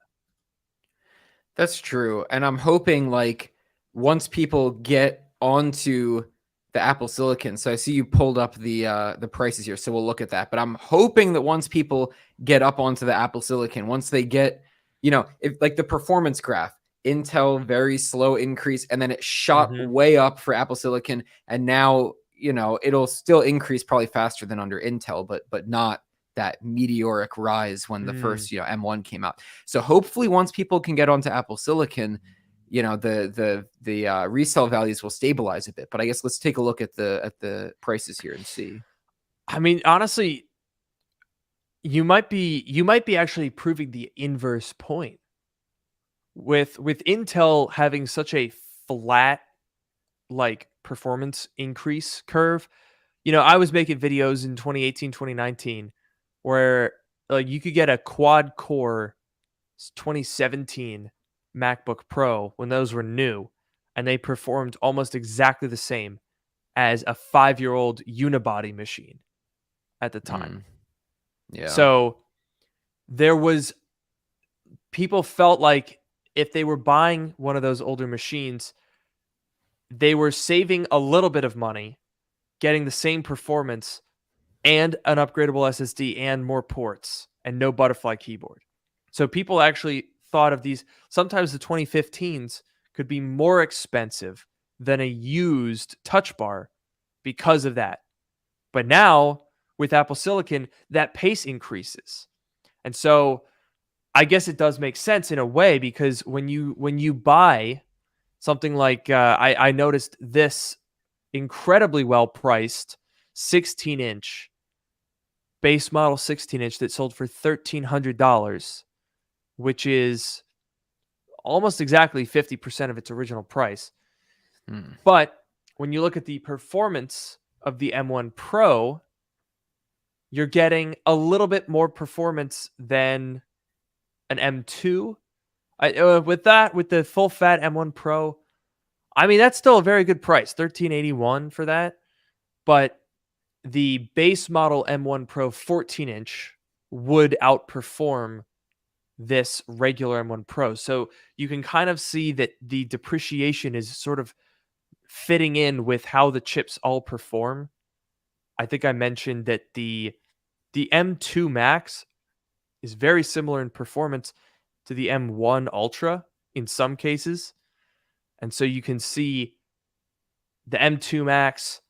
That's true. And I'm hoping like once people get onto the Apple Silicon, so I see you pulled up the prices here, so we'll look at that. But I'm hoping that once people get up onto the Apple Silicon, once they get, if like the performance graph, Intel very slow increase, and then it shot way up for Apple Silicon, and now it'll still increase probably faster than under Intel, but not that meteoric rise when the first M1 came out. So hopefully once people can get onto Apple Silicon, the resale values will stabilize a bit. But I guess let's take a look at the prices here and see. I mean, honestly, you might be actually proving the inverse point. With Intel having such a flat like performance increase curve, I was making videos in 2018, 2019 where like you could get a quad core 2017 MacBook Pro when those were new, and they performed almost exactly the same as a 5-year-old unibody machine at the time. Yeah. So people felt like if they were buying one of those older machines, they were saving a little bit of money, getting the same performance and an upgradable SSD and more ports and no butterfly keyboard. So people actually thought of these. Sometimes the 2015s could be more expensive than a used touch bar because of that. But now with Apple Silicon, that pace increases. And so I guess it does make sense in a way, because when you buy something like I noticed this incredibly well priced 16-inch base model 16-inch that sold for $1,300, which is almost exactly 50% of its original price. But when you look at the performance of the M1 Pro, you're getting a little bit more performance than an M2. With the full fat M1 Pro, I mean, that's still a very good price, $1,381 for that. But the base model M1 Pro 14-inch would outperform this regular M1 Pro. So you can kind of see that the depreciation is sort of fitting in with how the chips all perform. I think I mentioned that the M2 Max is very similar in performance to the M1 Ultra in some cases. And so you can see the M2 Max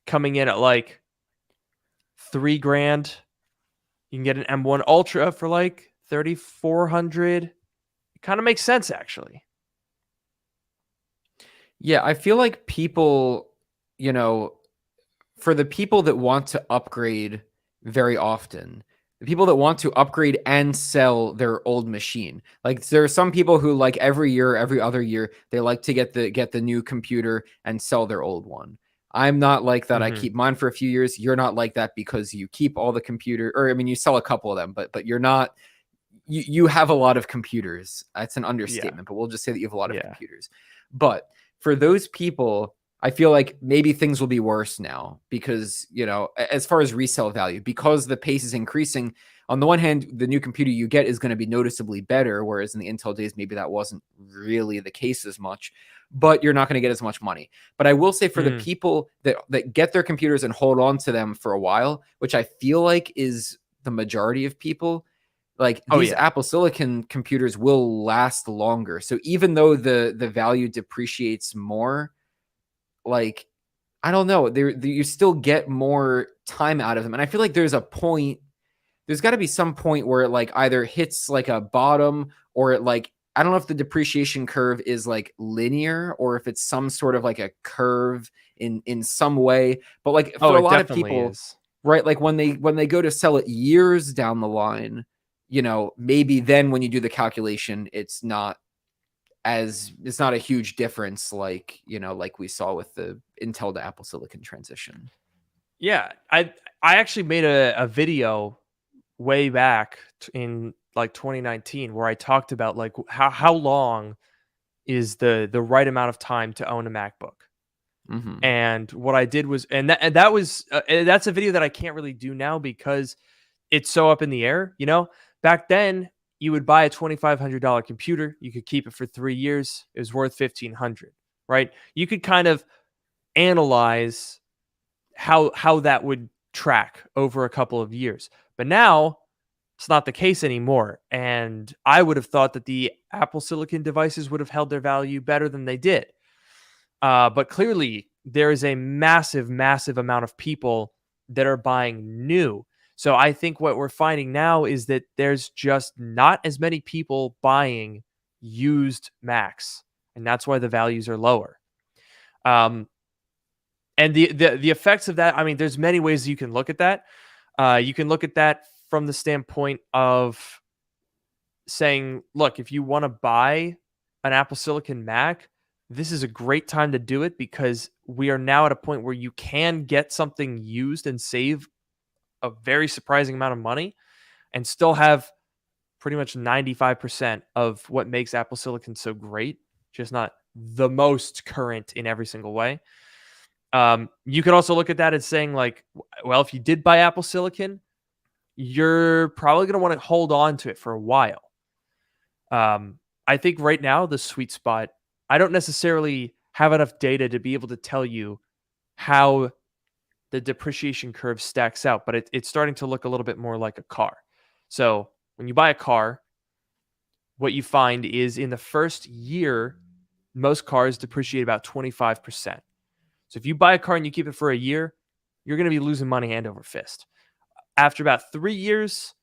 coming in at like $3,000. You can get an M1 Ultra for like $3,400. It kind of makes sense, actually. Yeah, I feel like people, for the people that want to upgrade very often, the people that want to upgrade and sell their old machine, like there are some people who like every year, every other year, they like to get the new computer and sell their old one. I'm not like that. I keep mine for a few years. You're not like that because you keep all the computer, or I mean, you sell a couple of them, but you're not. You have a lot of computers. That's an understatement, but we'll just say that you have a lot of computers. But for those people, I feel like maybe things will be worse now because, as far as resale value, because the pace is increasing. On the one hand, the new computer you get is going to be noticeably better, whereas in the Intel days, maybe that wasn't really the case as much, but you're not going to get as much money. But I will say for the people that get their computers and hold on to them for a while, which I feel like is the majority of people, like these Apple Silicon computers will last longer. So even though the value depreciates more, like, I don't know, you still get more time out of them. And I feel like there's got to be some point where it like either hits like a bottom, or it like, I don't know if the depreciation curve is like linear or if it's some sort of like a curve in some way. But like for a lot of people, right, like when they go to sell it years down the line, maybe then when you do the calculation, it's not a huge difference like we saw with the Intel to Apple Silicon transition. Yeah, I actually made a video way back in like 2019 where I talked about like how long is the right amount of time to own a MacBook. And what I did was, that was that's a video that I can't really do now because it's so up in the air. Back then you would buy a $2,500 computer, you could keep it for 3 years, it was worth $1,500, right? You could kind of analyze how that would track over a couple of years. But now it's not the case anymore. And I would have thought that the Apple Silicon devices would have held their value better than they did. But clearly there is a massive, massive amount of people that are buying new. So I think what we're finding now is that there's just not as many people buying used Macs, and that's why the values are lower. And the effects of that, I mean, there's many ways you can look at that. You can look at that from the standpoint of saying, look, if you want to buy an Apple Silicon Mac, this is a great time to do it because we are now at a point where you can get something used and save a very surprising amount of money and still have pretty much 95% of what makes Apple Silicon so great, just not the most current in every single way. You could also look at that as saying like, well, if you did buy Apple Silicon, you're probably going to want to hold on to it for a while. I think right now the sweet spot, I don't necessarily have enough data to be able to tell you how the depreciation curve stacks out, but it's starting to look a little bit more like a car. So when you buy a car, what you find is in the first year, most cars depreciate about 25%. So if you buy a car and you keep it for a year, you're going to be losing money hand over fist. After about 3 years,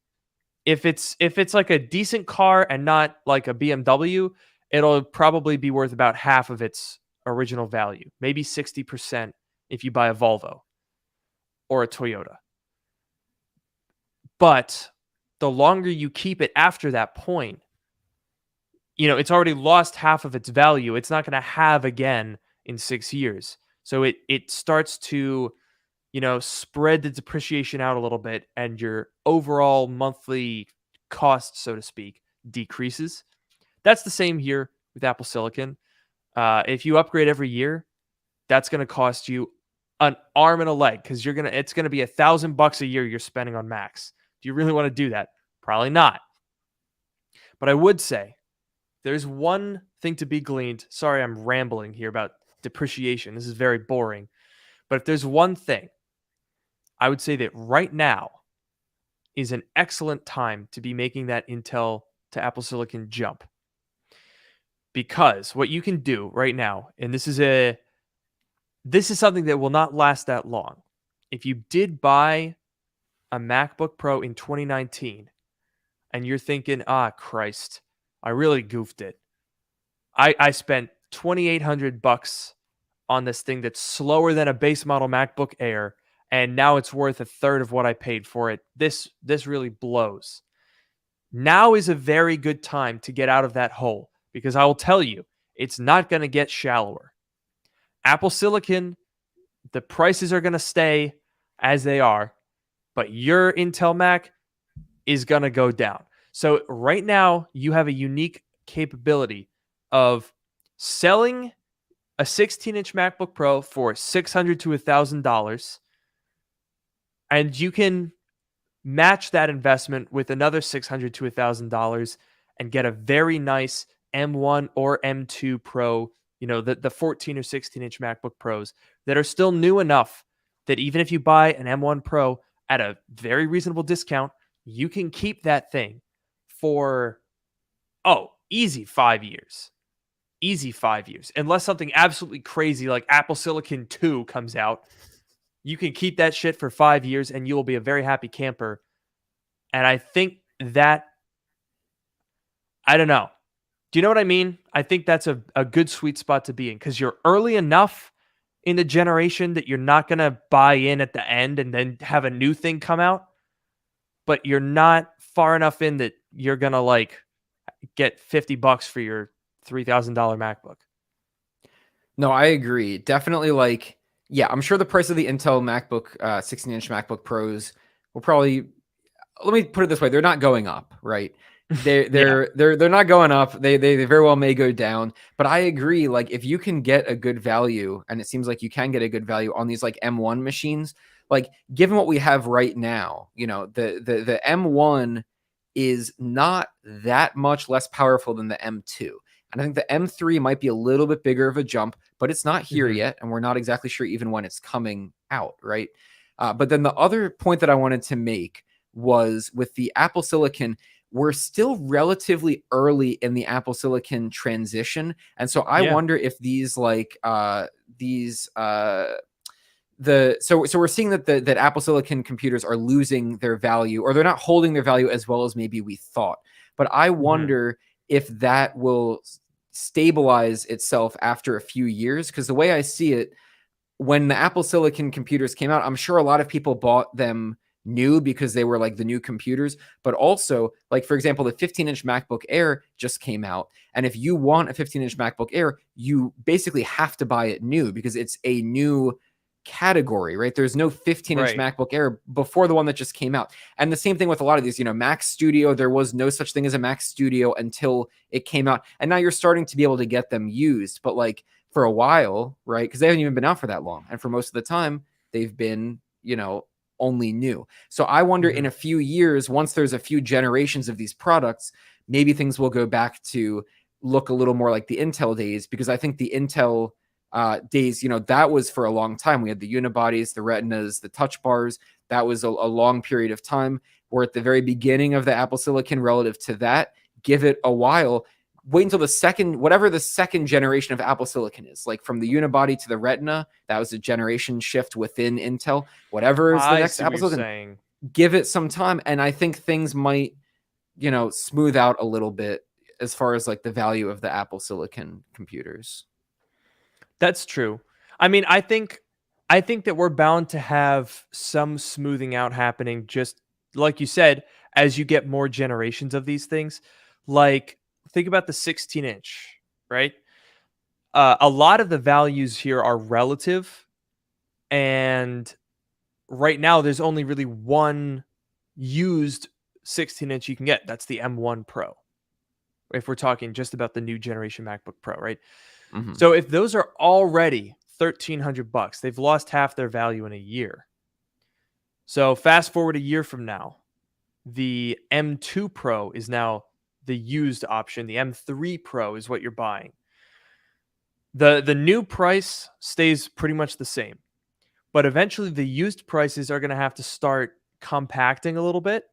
if it's like a decent car and not like a BMW, it'll probably be worth about half of its original value, maybe 60% if you buy a Volvo or a Toyota. But the longer you keep it after that point, it's already lost half of its value. It's not going to have again in 6 years. So it starts to, spread the depreciation out a little bit, and your overall monthly cost, so to speak, decreases. That's the same here with Apple Silicon. If you upgrade every year, that's going to cost you an arm and a leg, because it's going to be $1,000 a year you're spending on Macs. Do you really want to do that? Probably not. But I would say there's one thing to be gleaned. Sorry, I'm rambling here about depreciation. This is very boring. But if there's one thing, I would say that right now is an excellent time to be making that Intel to Apple Silicon jump. Because what you can do right now, and this is something that will not last that long. If you did buy a MacBook Pro in 2019 and you're thinking, Christ, I really goofed it. I spent $2,800 on this thing that's slower than a base model MacBook Air, and now it's worth a third of what I paid for it. This really blows. Now is a very good time to get out of that hole, because I will tell you, it's not going to get shallower. Apple Silicon, the prices are going to stay as they are, but your Intel Mac is going to go down. So right now, you have a unique capability of selling a 16-inch MacBook Pro for $600 to $1,000, and you can match that investment with another $600 to $1,000 and get a very nice M1 or M2 Pro, the 14 or 16-inch MacBook Pros that are still new enough that even if you buy an M1 Pro at a very reasonable discount, you can keep that thing for, easy 5 years. Easy 5 years. Unless something absolutely crazy like Apple Silicon 2 comes out, you can keep that shit for 5 years and you will be a very happy camper. And I think that, I don't know. Do you know what I mean? I think that's a good sweet spot to be in, because you're early enough in the generation that you're not going to buy in at the end and then have a new thing come out. But you're not far enough in that you're going to get $50 for your $3,000 MacBook. No, I agree. Definitely I'm sure the price of the Intel MacBook, 16-inch MacBook Pros will probably, let me put it this way, they're not going up, right? They're not going up. They very well may go down. But I agree, if you can get a good value, and it seems like you can get a good value on these M1 machines, given what we have right now, the M1 is not that much less powerful than the M2. And I think the M3 might be a little bit bigger of a jump, but it's not here yet. And we're not exactly sure even when it's coming out, right? But then the other point that I wanted to make was with the Apple Silicon, we're still relatively early in the Apple Silicon transition. And so I wonder if these so we're seeing that Apple Silicon computers are losing their value, or they're not holding their value as well as maybe we thought. But I wonder if that will stabilize itself after a few years, because the way I see it, when the Apple Silicon computers came out, I'm sure a lot of people bought them new because they were the new computers, but also for example, the 15-inch MacBook Air just came out, and if you want a 15-inch MacBook Air, you basically have to buy it new because it's a new category, right? There's no 15-inch Right. MacBook Air before the one that just came out. And the same thing with a lot of these, Mac Studio, there was no such thing as a Mac Studio until it came out. And now you're starting to be able to get them used. But like for a while, right? Because they haven't even been out for that long. And for most of the time, they've been, only new. So I wonder in a few years, once there's a few generations of these products, maybe things will go back to look a little more like the Intel days, because I think the Intel days, that was for a long time. We had the unibodies, the retinas, the touch bars. That was a long period of time. We're at the very beginning of the Apple Silicon relative to that. Give it a while. Wait until whatever the second generation of Apple Silicon is, like from the unibody to the retina, that was a generation shift within Intel. Whatever is the next Apple Silicon, give it some time. And I think things might, smooth out a little bit as far as like the value of the Apple Silicon computers. That's true. I mean, I think that we're bound to have some smoothing out happening, just like you said, as you get more generations of these things. Like, think about the 16-inch, right? A lot of the values here are relative, and right now there's only really one used 16-inch you can get. That's the M1 Pro. If we're talking just about the new generation MacBook Pro, right? Mm-hmm. So if those are already $1,300, they've lost half their value in a year. So fast forward a year from now, the M2 Pro is now the used option. The M3 Pro is what you're buying. The new price stays pretty much the same, but eventually the used prices are going to have to start compacting a little bit,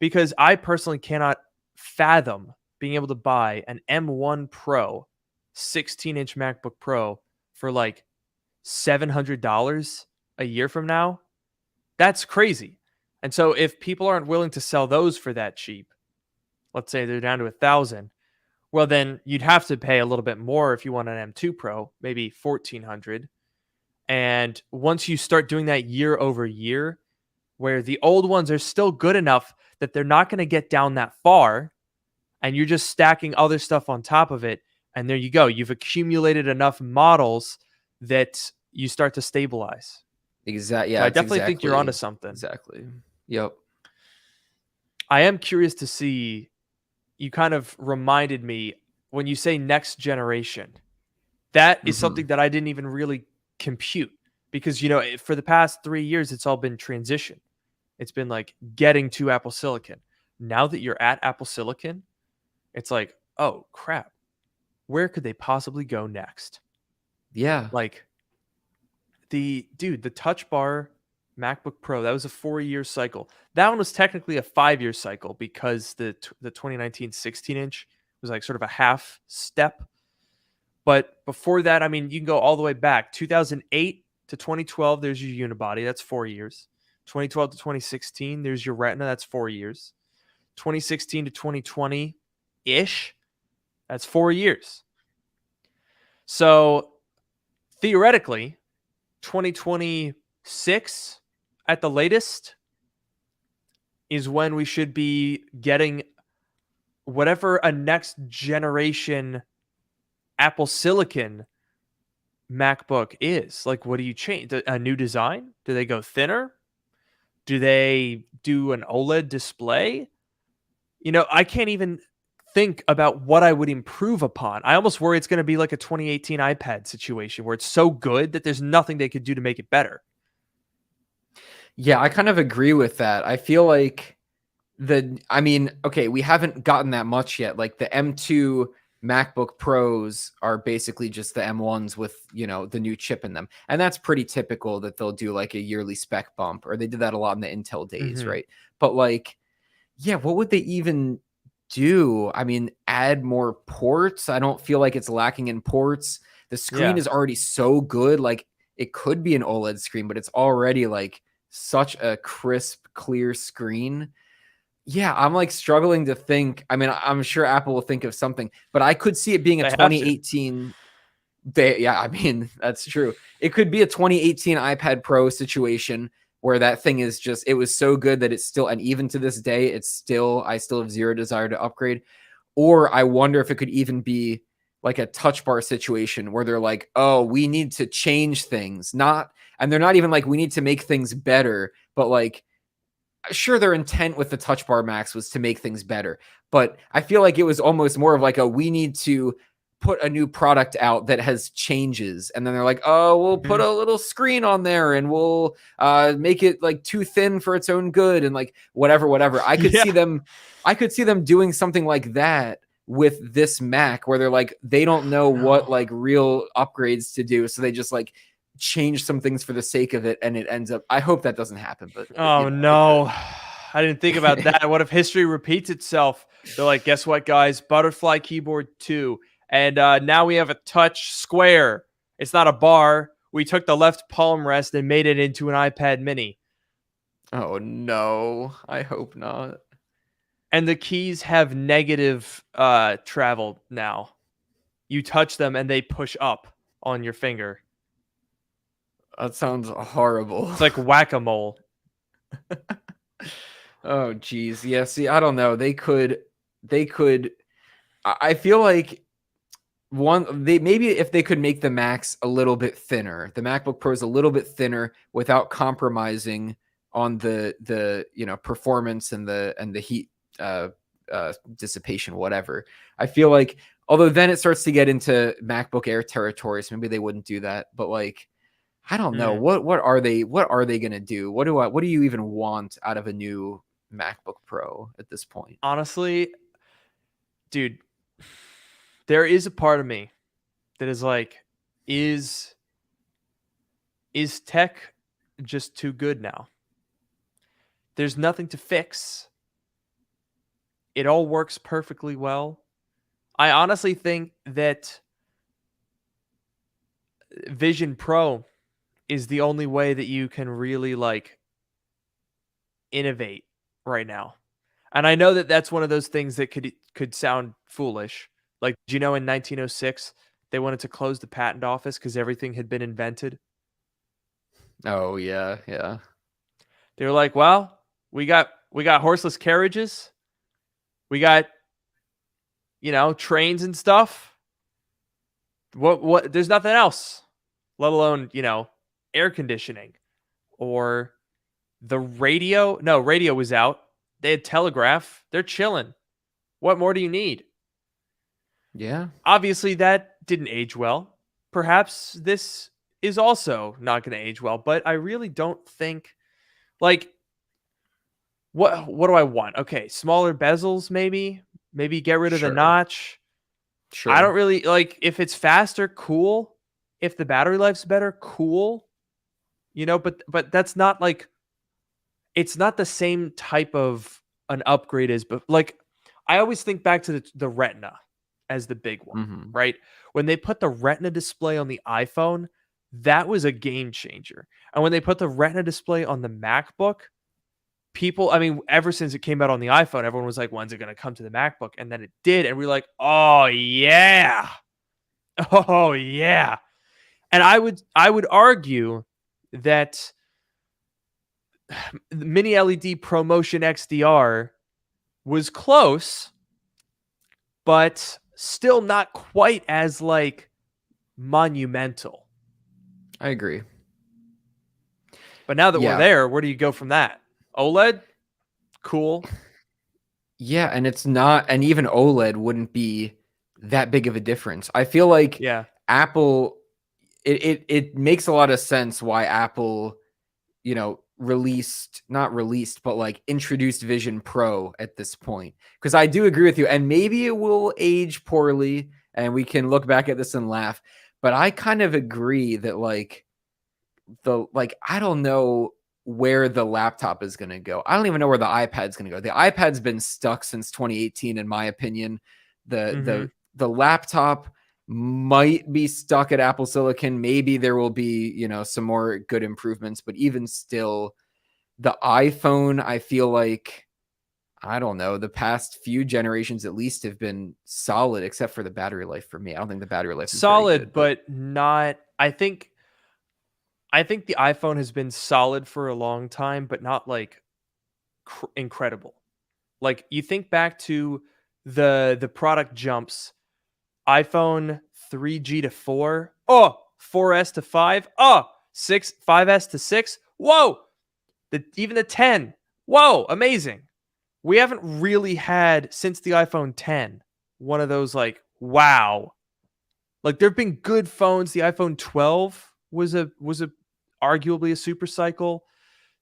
because I personally cannot fathom being able to buy an M1 Pro 16-inch MacBook Pro for like $700 a year from now. That's crazy. And so if people aren't willing to sell those for that cheap, let's say they're down to $1,000, well, then you'd have to pay a little bit more if you want an M2 Pro, maybe $1,400. And once you start doing that year over year, where the old ones are still good enough that they're not going to get down that far, and you're just stacking other stuff on top of it, and there you go. You've accumulated enough models that you start to stabilize. Exactly. Yeah, so I definitely think you're onto something. Exactly. Yep. I am curious to see. You kind of reminded me when you say next generation. That is something that I didn't even really compute, because for the past 3 years it's all been transition. It's been like getting to Apple Silicon. Now that you're at Apple Silicon, it's like, oh crap, where could they possibly go next? Yeah. Like the Touch Bar MacBook Pro, that was a 4-year cycle. That one was technically a 5-year cycle, because the 2019 16-inch was like sort of a half step. But before that, I mean, you can go all the way back. 2008 to 2012, there's your unibody. That's 4 years. 2012 to 2016, there's your retina. That's 4 years. 2016 to 2020-ish, that's 4 years. So theoretically, 2026 at the latest is when we should be getting whatever a next generation Apple Silicon MacBook is. Like, what do you change? A new design? Do they go thinner? Do they do an OLED display? I can't even think about what I would improve upon. I almost worry it's going to be like a 2018 iPad situation, where it's so good that there's nothing they could do to make it better. Yeah, I kind of agree with that. I feel like we haven't gotten that much yet. Like the M2 MacBook Pros are basically just the M1s with, the new chip in them. And that's pretty typical that they'll do like a yearly spec bump, or they did that a lot in the Intel days, right? But like, yeah, what would they even do? I mean, add more ports. I don't feel like it's lacking in ports. The screen is already so good. Like, it could be an OLED screen, but it's already like such a crisp, clear screen. Yeah, I'm like struggling to think. I mean, I'm sure Apple will think of something, but I could see it being a 2018. I mean, that's true. It could be a 2018 iPad Pro situation where that thing is just, it was so good that it's still, and even to this day, I still have zero desire to upgrade. Or I wonder if it could even be like a touch bar situation where they're like, oh, we need to change things, and they're not even like, we need to make things better, but like, sure, their intent with the touch bar max was to make things better, but I feel like it was almost more of like we need to put a new product out that has changes, and then they're like, oh, we'll put a little screen on there and we'll make it like too thin for its own good, and like whatever. I could see them doing something like that with this Mac, where they're like, they don't know what like real upgrades to do, so they just like change some things for the sake of it, and it ends up, I hope that doesn't happen, but no, I didn't think about that. What if history repeats itself? They're like, guess what, guys, butterfly keyboard 2, and now we have a touch square. It's not a bar. We took the left palm rest and made it into an iPad mini. Oh no, I hope not. And the keys have negative travel now. You touch them and they push up on your finger. That sounds horrible. It's like whack-a-mole. Oh geez. Yeah, see, I don't know. They could I feel like maybe if they could make the Macs a little bit thinner, the MacBook Pros a little bit thinner without compromising on the performance and the heat dissipation, whatever. I feel like, although then it starts to get into MacBook Air territory, so maybe they wouldn't do that, but like, I don't know. What are they going to do? What do you even want out of a new MacBook Pro at this point? Honestly, dude, there is a part of me that is like, is tech just too good now? There's nothing to fix. It all works perfectly well. I honestly think that Vision Pro is the only way that you can really like innovate right now. And I know that that's one of those things that could sound foolish. Like, do you know in 1906 they wanted to close the patent office because everything had been invented? Oh yeah. They were like, well, we got horseless carriages. We got, trains and stuff. What? There's nothing else, let alone, air conditioning or the radio. No, radio was out. They had telegraph. They're chilling. What more do you need? Yeah. Obviously, that didn't age well. Perhaps this is also not going to age well, but I really don't think, like, what do I want? Okay, smaller bezels, maybe get rid of the notch. Sure. I don't really like, if it's faster, cool. If the battery life's better, cool. But that's not like, it's not the same type of an upgrade as, but like, I always think back to the Retina as the big one, right? When they put the Retina display on the iPhone, that was a game changer. And when they put the Retina display on the MacBook, people, ever since it came out on the iPhone, everyone was like, when's it going to come to the MacBook? And then it did. And we're like, oh yeah. Oh yeah. And I would argue that Mini LED ProMotion XDR was close, but still not quite as like monumental. I agree. But now that we're there, where do you go from that? OLED? Cool. Yeah, and it's not, and even OLED wouldn't be that big of a difference. I feel like Apple, it makes a lot of sense why Apple, introduced Vision Pro at this point. Because I do agree with you, and maybe it will age poorly, and we can look back at this and laugh. But I kind of agree that I don't know where the laptop is going to go. I don't even know where the iPad's going to go. The iPad's been stuck since 2018, in my opinion. The laptop might be stuck at Apple Silicon. Maybe there will be, some more good improvements, but even still, the iPhone, I feel like, I don't know, the past few generations at least have been solid, except for the battery life for me. I don't think the battery life is solid, good, but not, I think the iPhone has been solid for a long time, but not like incredible. Like, you think back to the product jumps, iPhone 3G to 4. Oh, 4S to 5. Oh, 5S to 6. Whoa. Even the 10. Whoa, amazing. We haven't really had, since the iPhone 10, one of those like, wow. Like, there have been good phones. The iPhone 12 was arguably a super cycle.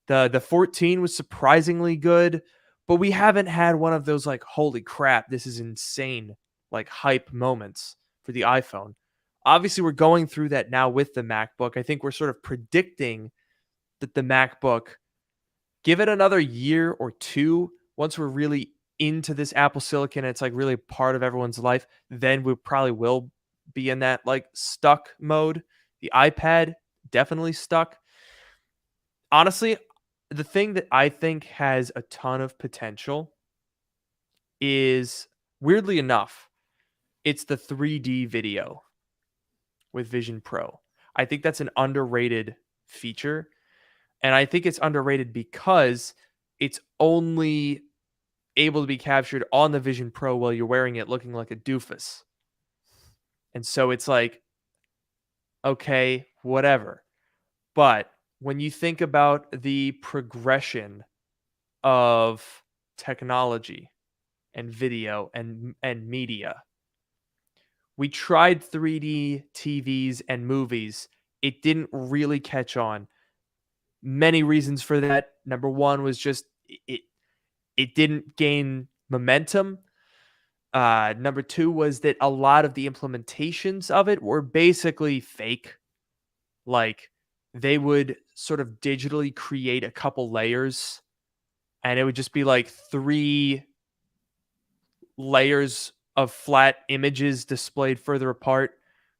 The 14 was surprisingly good, but we haven't had one of those like, holy crap, this is insane, like hype moments for the iPhone. Obviously, we're going through that now with the MacBook. I think we're sort of predicting that the MacBook, give it another year or two, once we're really into this Apple Silicon and it's like really part of everyone's life, then we probably will be in that like stuck mode. The iPad definitely stuck. Honestly, the thing that I think has a ton of potential is, weirdly enough, it's the 3D video with Vision Pro. I think that's an underrated feature. And I think it's underrated because it's only able to be captured on the Vision Pro while you're wearing it looking like a doofus. And so it's like, okay, whatever. But when you think about the progression of technology and video and media, we tried 3D TVs and movies. It didn't really catch on. Many reasons for that. Number one was just it didn't gain momentum. Number two was that a lot of the implementations of it were basically fake. Like, they would sort of digitally create a couple layers, and it would just be like 3 layers of flat images displayed further apart.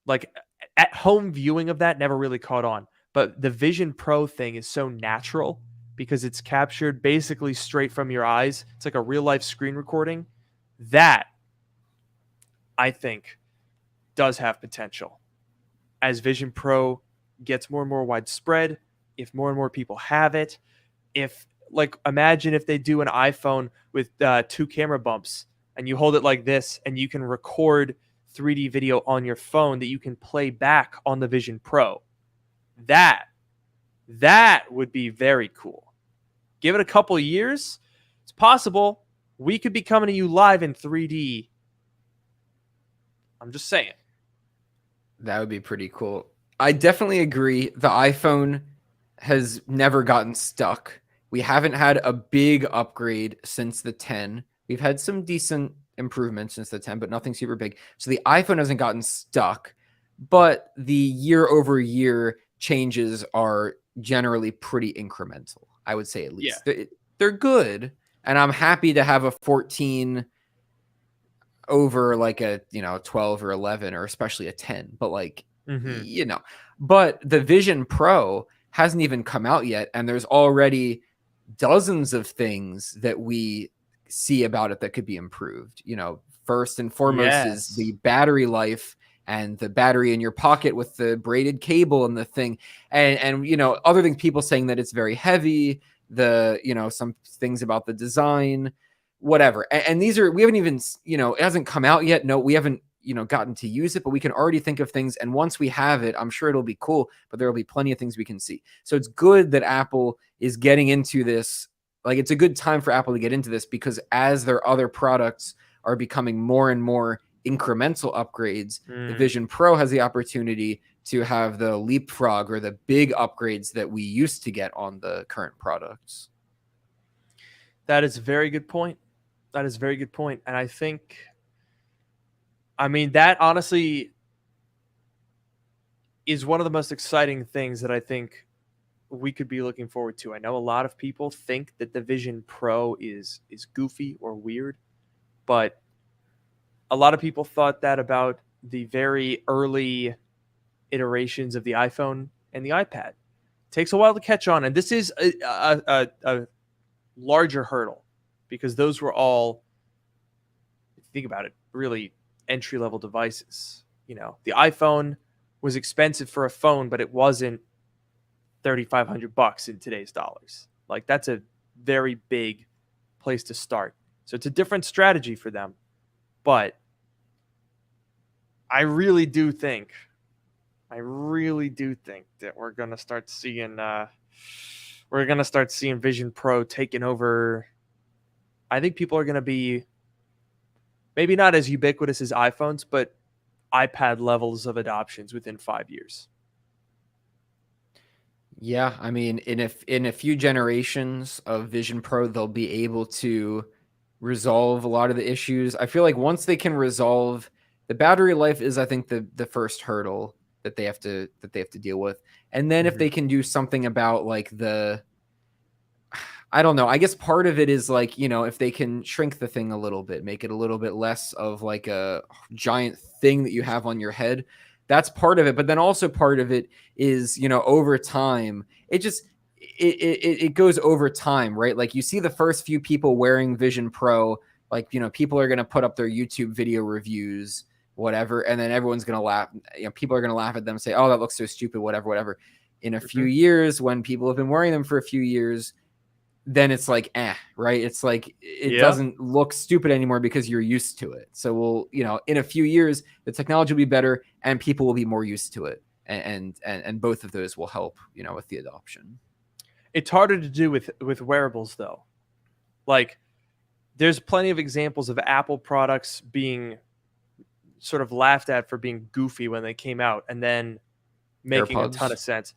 Like, at home viewing of that never really caught on. But the Vision Pro thing is so natural because it's captured basically straight from your eyes. It's like a real life screen recording. That, I think, does have potential. As Vision Pro gets more and more widespread, if more and more people have it, imagine if they do an iPhone with 2 camera bumps and you hold it like this and you can record 3D video on your phone that you can play back on the Vision Pro. That would be very cool. Give it a couple of years. It's possible we could be coming to you live in 3D. I'm just saying. That would be pretty cool. I definitely agree. The iPhone has never gotten stuck. We haven't had a big upgrade since the 10. We've had some decent improvements since the 10, but nothing super big. So the iPhone hasn't gotten stuck, but the year-over-year changes are generally pretty incremental, I would say, at least. Yeah. They're good, and I'm happy to have a 14 over like a 12 or 11, or especially a 10, but like but the Vision Pro hasn't even come out yet, and there's already dozens of things that we see about it that could be improved. First and foremost is the battery life and the battery in your pocket with the braided cable and the thing, and other things, people saying that it's very heavy, some things about the design, whatever. And these are, we haven't even, it hasn't come out yet. No, we haven't, gotten to use it, but we can already think of things. And once we have it, I'm sure it'll be cool, but there'll be plenty of things we can see. So it's good that Apple is getting into this. Like, it's a good time for Apple to get into this, because as their other products are becoming more and more incremental upgrades, the Vision Pro has the opportunity to have the leapfrog or the big upgrades that we used to get on the current products. That is a very good point. That is a very good point. And I think, that honestly is one of the most exciting things that I think we could be looking forward to. I know a lot of people think that the Vision Pro is goofy or weird, but a lot of people thought that about the very early iterations of the iPhone and the iPad. It takes a while to catch on, and this is a larger hurdle, because those were all, if you think about it, really entry-level devices. The iPhone was expensive for a phone, but it wasn't $3,500 in today's dollars. Like, that's a very big place to start. So it's a different strategy for them. But I really do think that we're gonna start seeing Vision Pro taking over. I think people are gonna be maybe not as ubiquitous as iPhones, but iPad levels of adoptions within 5 years. Yeah, I mean, in a few generations of Vision Pro, they'll be able to resolve a lot of the issues. I feel like once they can resolve the battery life is, I think, the first hurdle that they have to deal with. And then if they can do something about like I don't know, I guess part of it is like, if they can shrink the thing a little bit, make it a little bit less of like a giant thing that you have on your head. That's part of it. But then also part of it is, over time, it goes over time, right? Like you see the first few people wearing Vision Pro, like, people are going to put up their YouTube video reviews, whatever. And then everyone's going to laugh. People are going to laugh at them and say, oh, that looks so stupid, whatever. In a few years, when people have been wearing them for a few years, then it's like, right? It's like, it doesn't look stupid anymore because you're used to it. So we'll, in a few years, the technology will be better and people will be more used to it. And both of those will help, with the adoption. It's harder to do with wearables though. Like there's plenty of examples of Apple products being sort of laughed at for being goofy when they came out and then making AirPods. A ton of sense.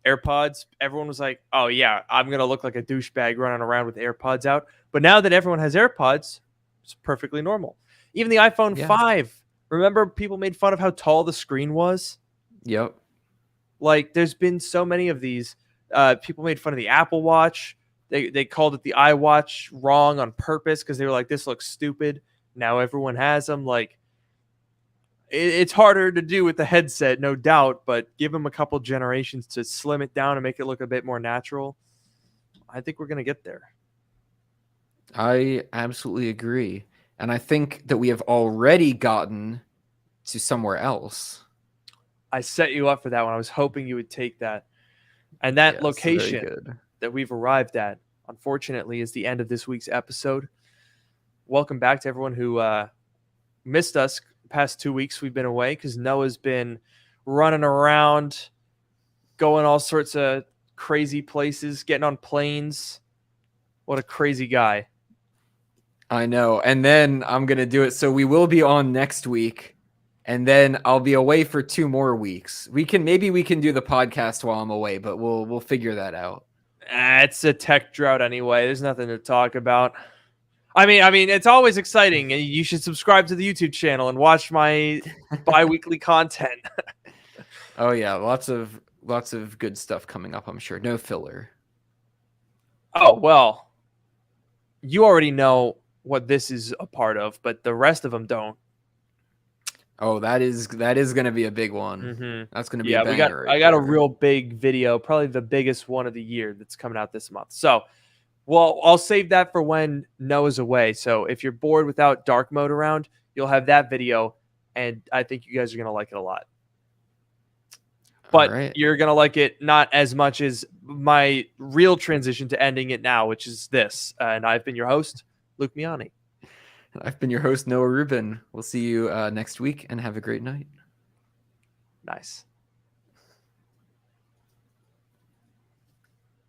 AirPods, everyone was like, oh yeah, I'm going to look like a douchebag running around with AirPods out. But now that everyone has AirPods, it's perfectly normal. Even the iPhone 5, remember people made fun of how tall the screen was? Yep. Like there's been so many of these. People made fun of the Apple Watch. They called it the iWatch wrong on purpose because they were like, this looks stupid. Now everyone has them. Like, it's harder to do with the headset, no doubt, but give them a couple generations to slim it down and make it look a bit more natural. I think we're going to get there. I absolutely agree. And I think that we have already gotten to somewhere else. I set you up for that one. I was hoping you would take that. And that location that we've arrived at, unfortunately, is the end of this week's episode. Welcome back to everyone who missed us. Past 2 weeks we've been away because Noah's been running around, going all sorts of crazy places, getting on planes. What a crazy guy. I know. And then I'm going to do it. So we will be on next week. And then I'll be away for 2 more weeks. Maybe we can do the podcast while I'm away, but we'll figure that out. It's a tech drought anyway. There's nothing to talk about. I mean, it's always exciting. You should subscribe to the YouTube channel and watch my bi-weekly content. Oh yeah, lots of good stuff coming up, I'm sure. No filler. Oh, well, you already know what this is a part of, but the rest of them don't. Oh, that is going to be a big one. Mm-hmm. That's going to be a banger. I got a real big video, probably the biggest one of the year that's coming out this month. So, well, I'll save that for when Noah's away. So if you're bored without Drk Mode around, you'll have that video, and I think you guys are going to like it a lot. But you're going to like it not as much as my real transition to ending it now, which is this. And I've been your host, Luke Miani. I've been your host, Noah Rubin. We'll see you next week, and have a great night. Nice.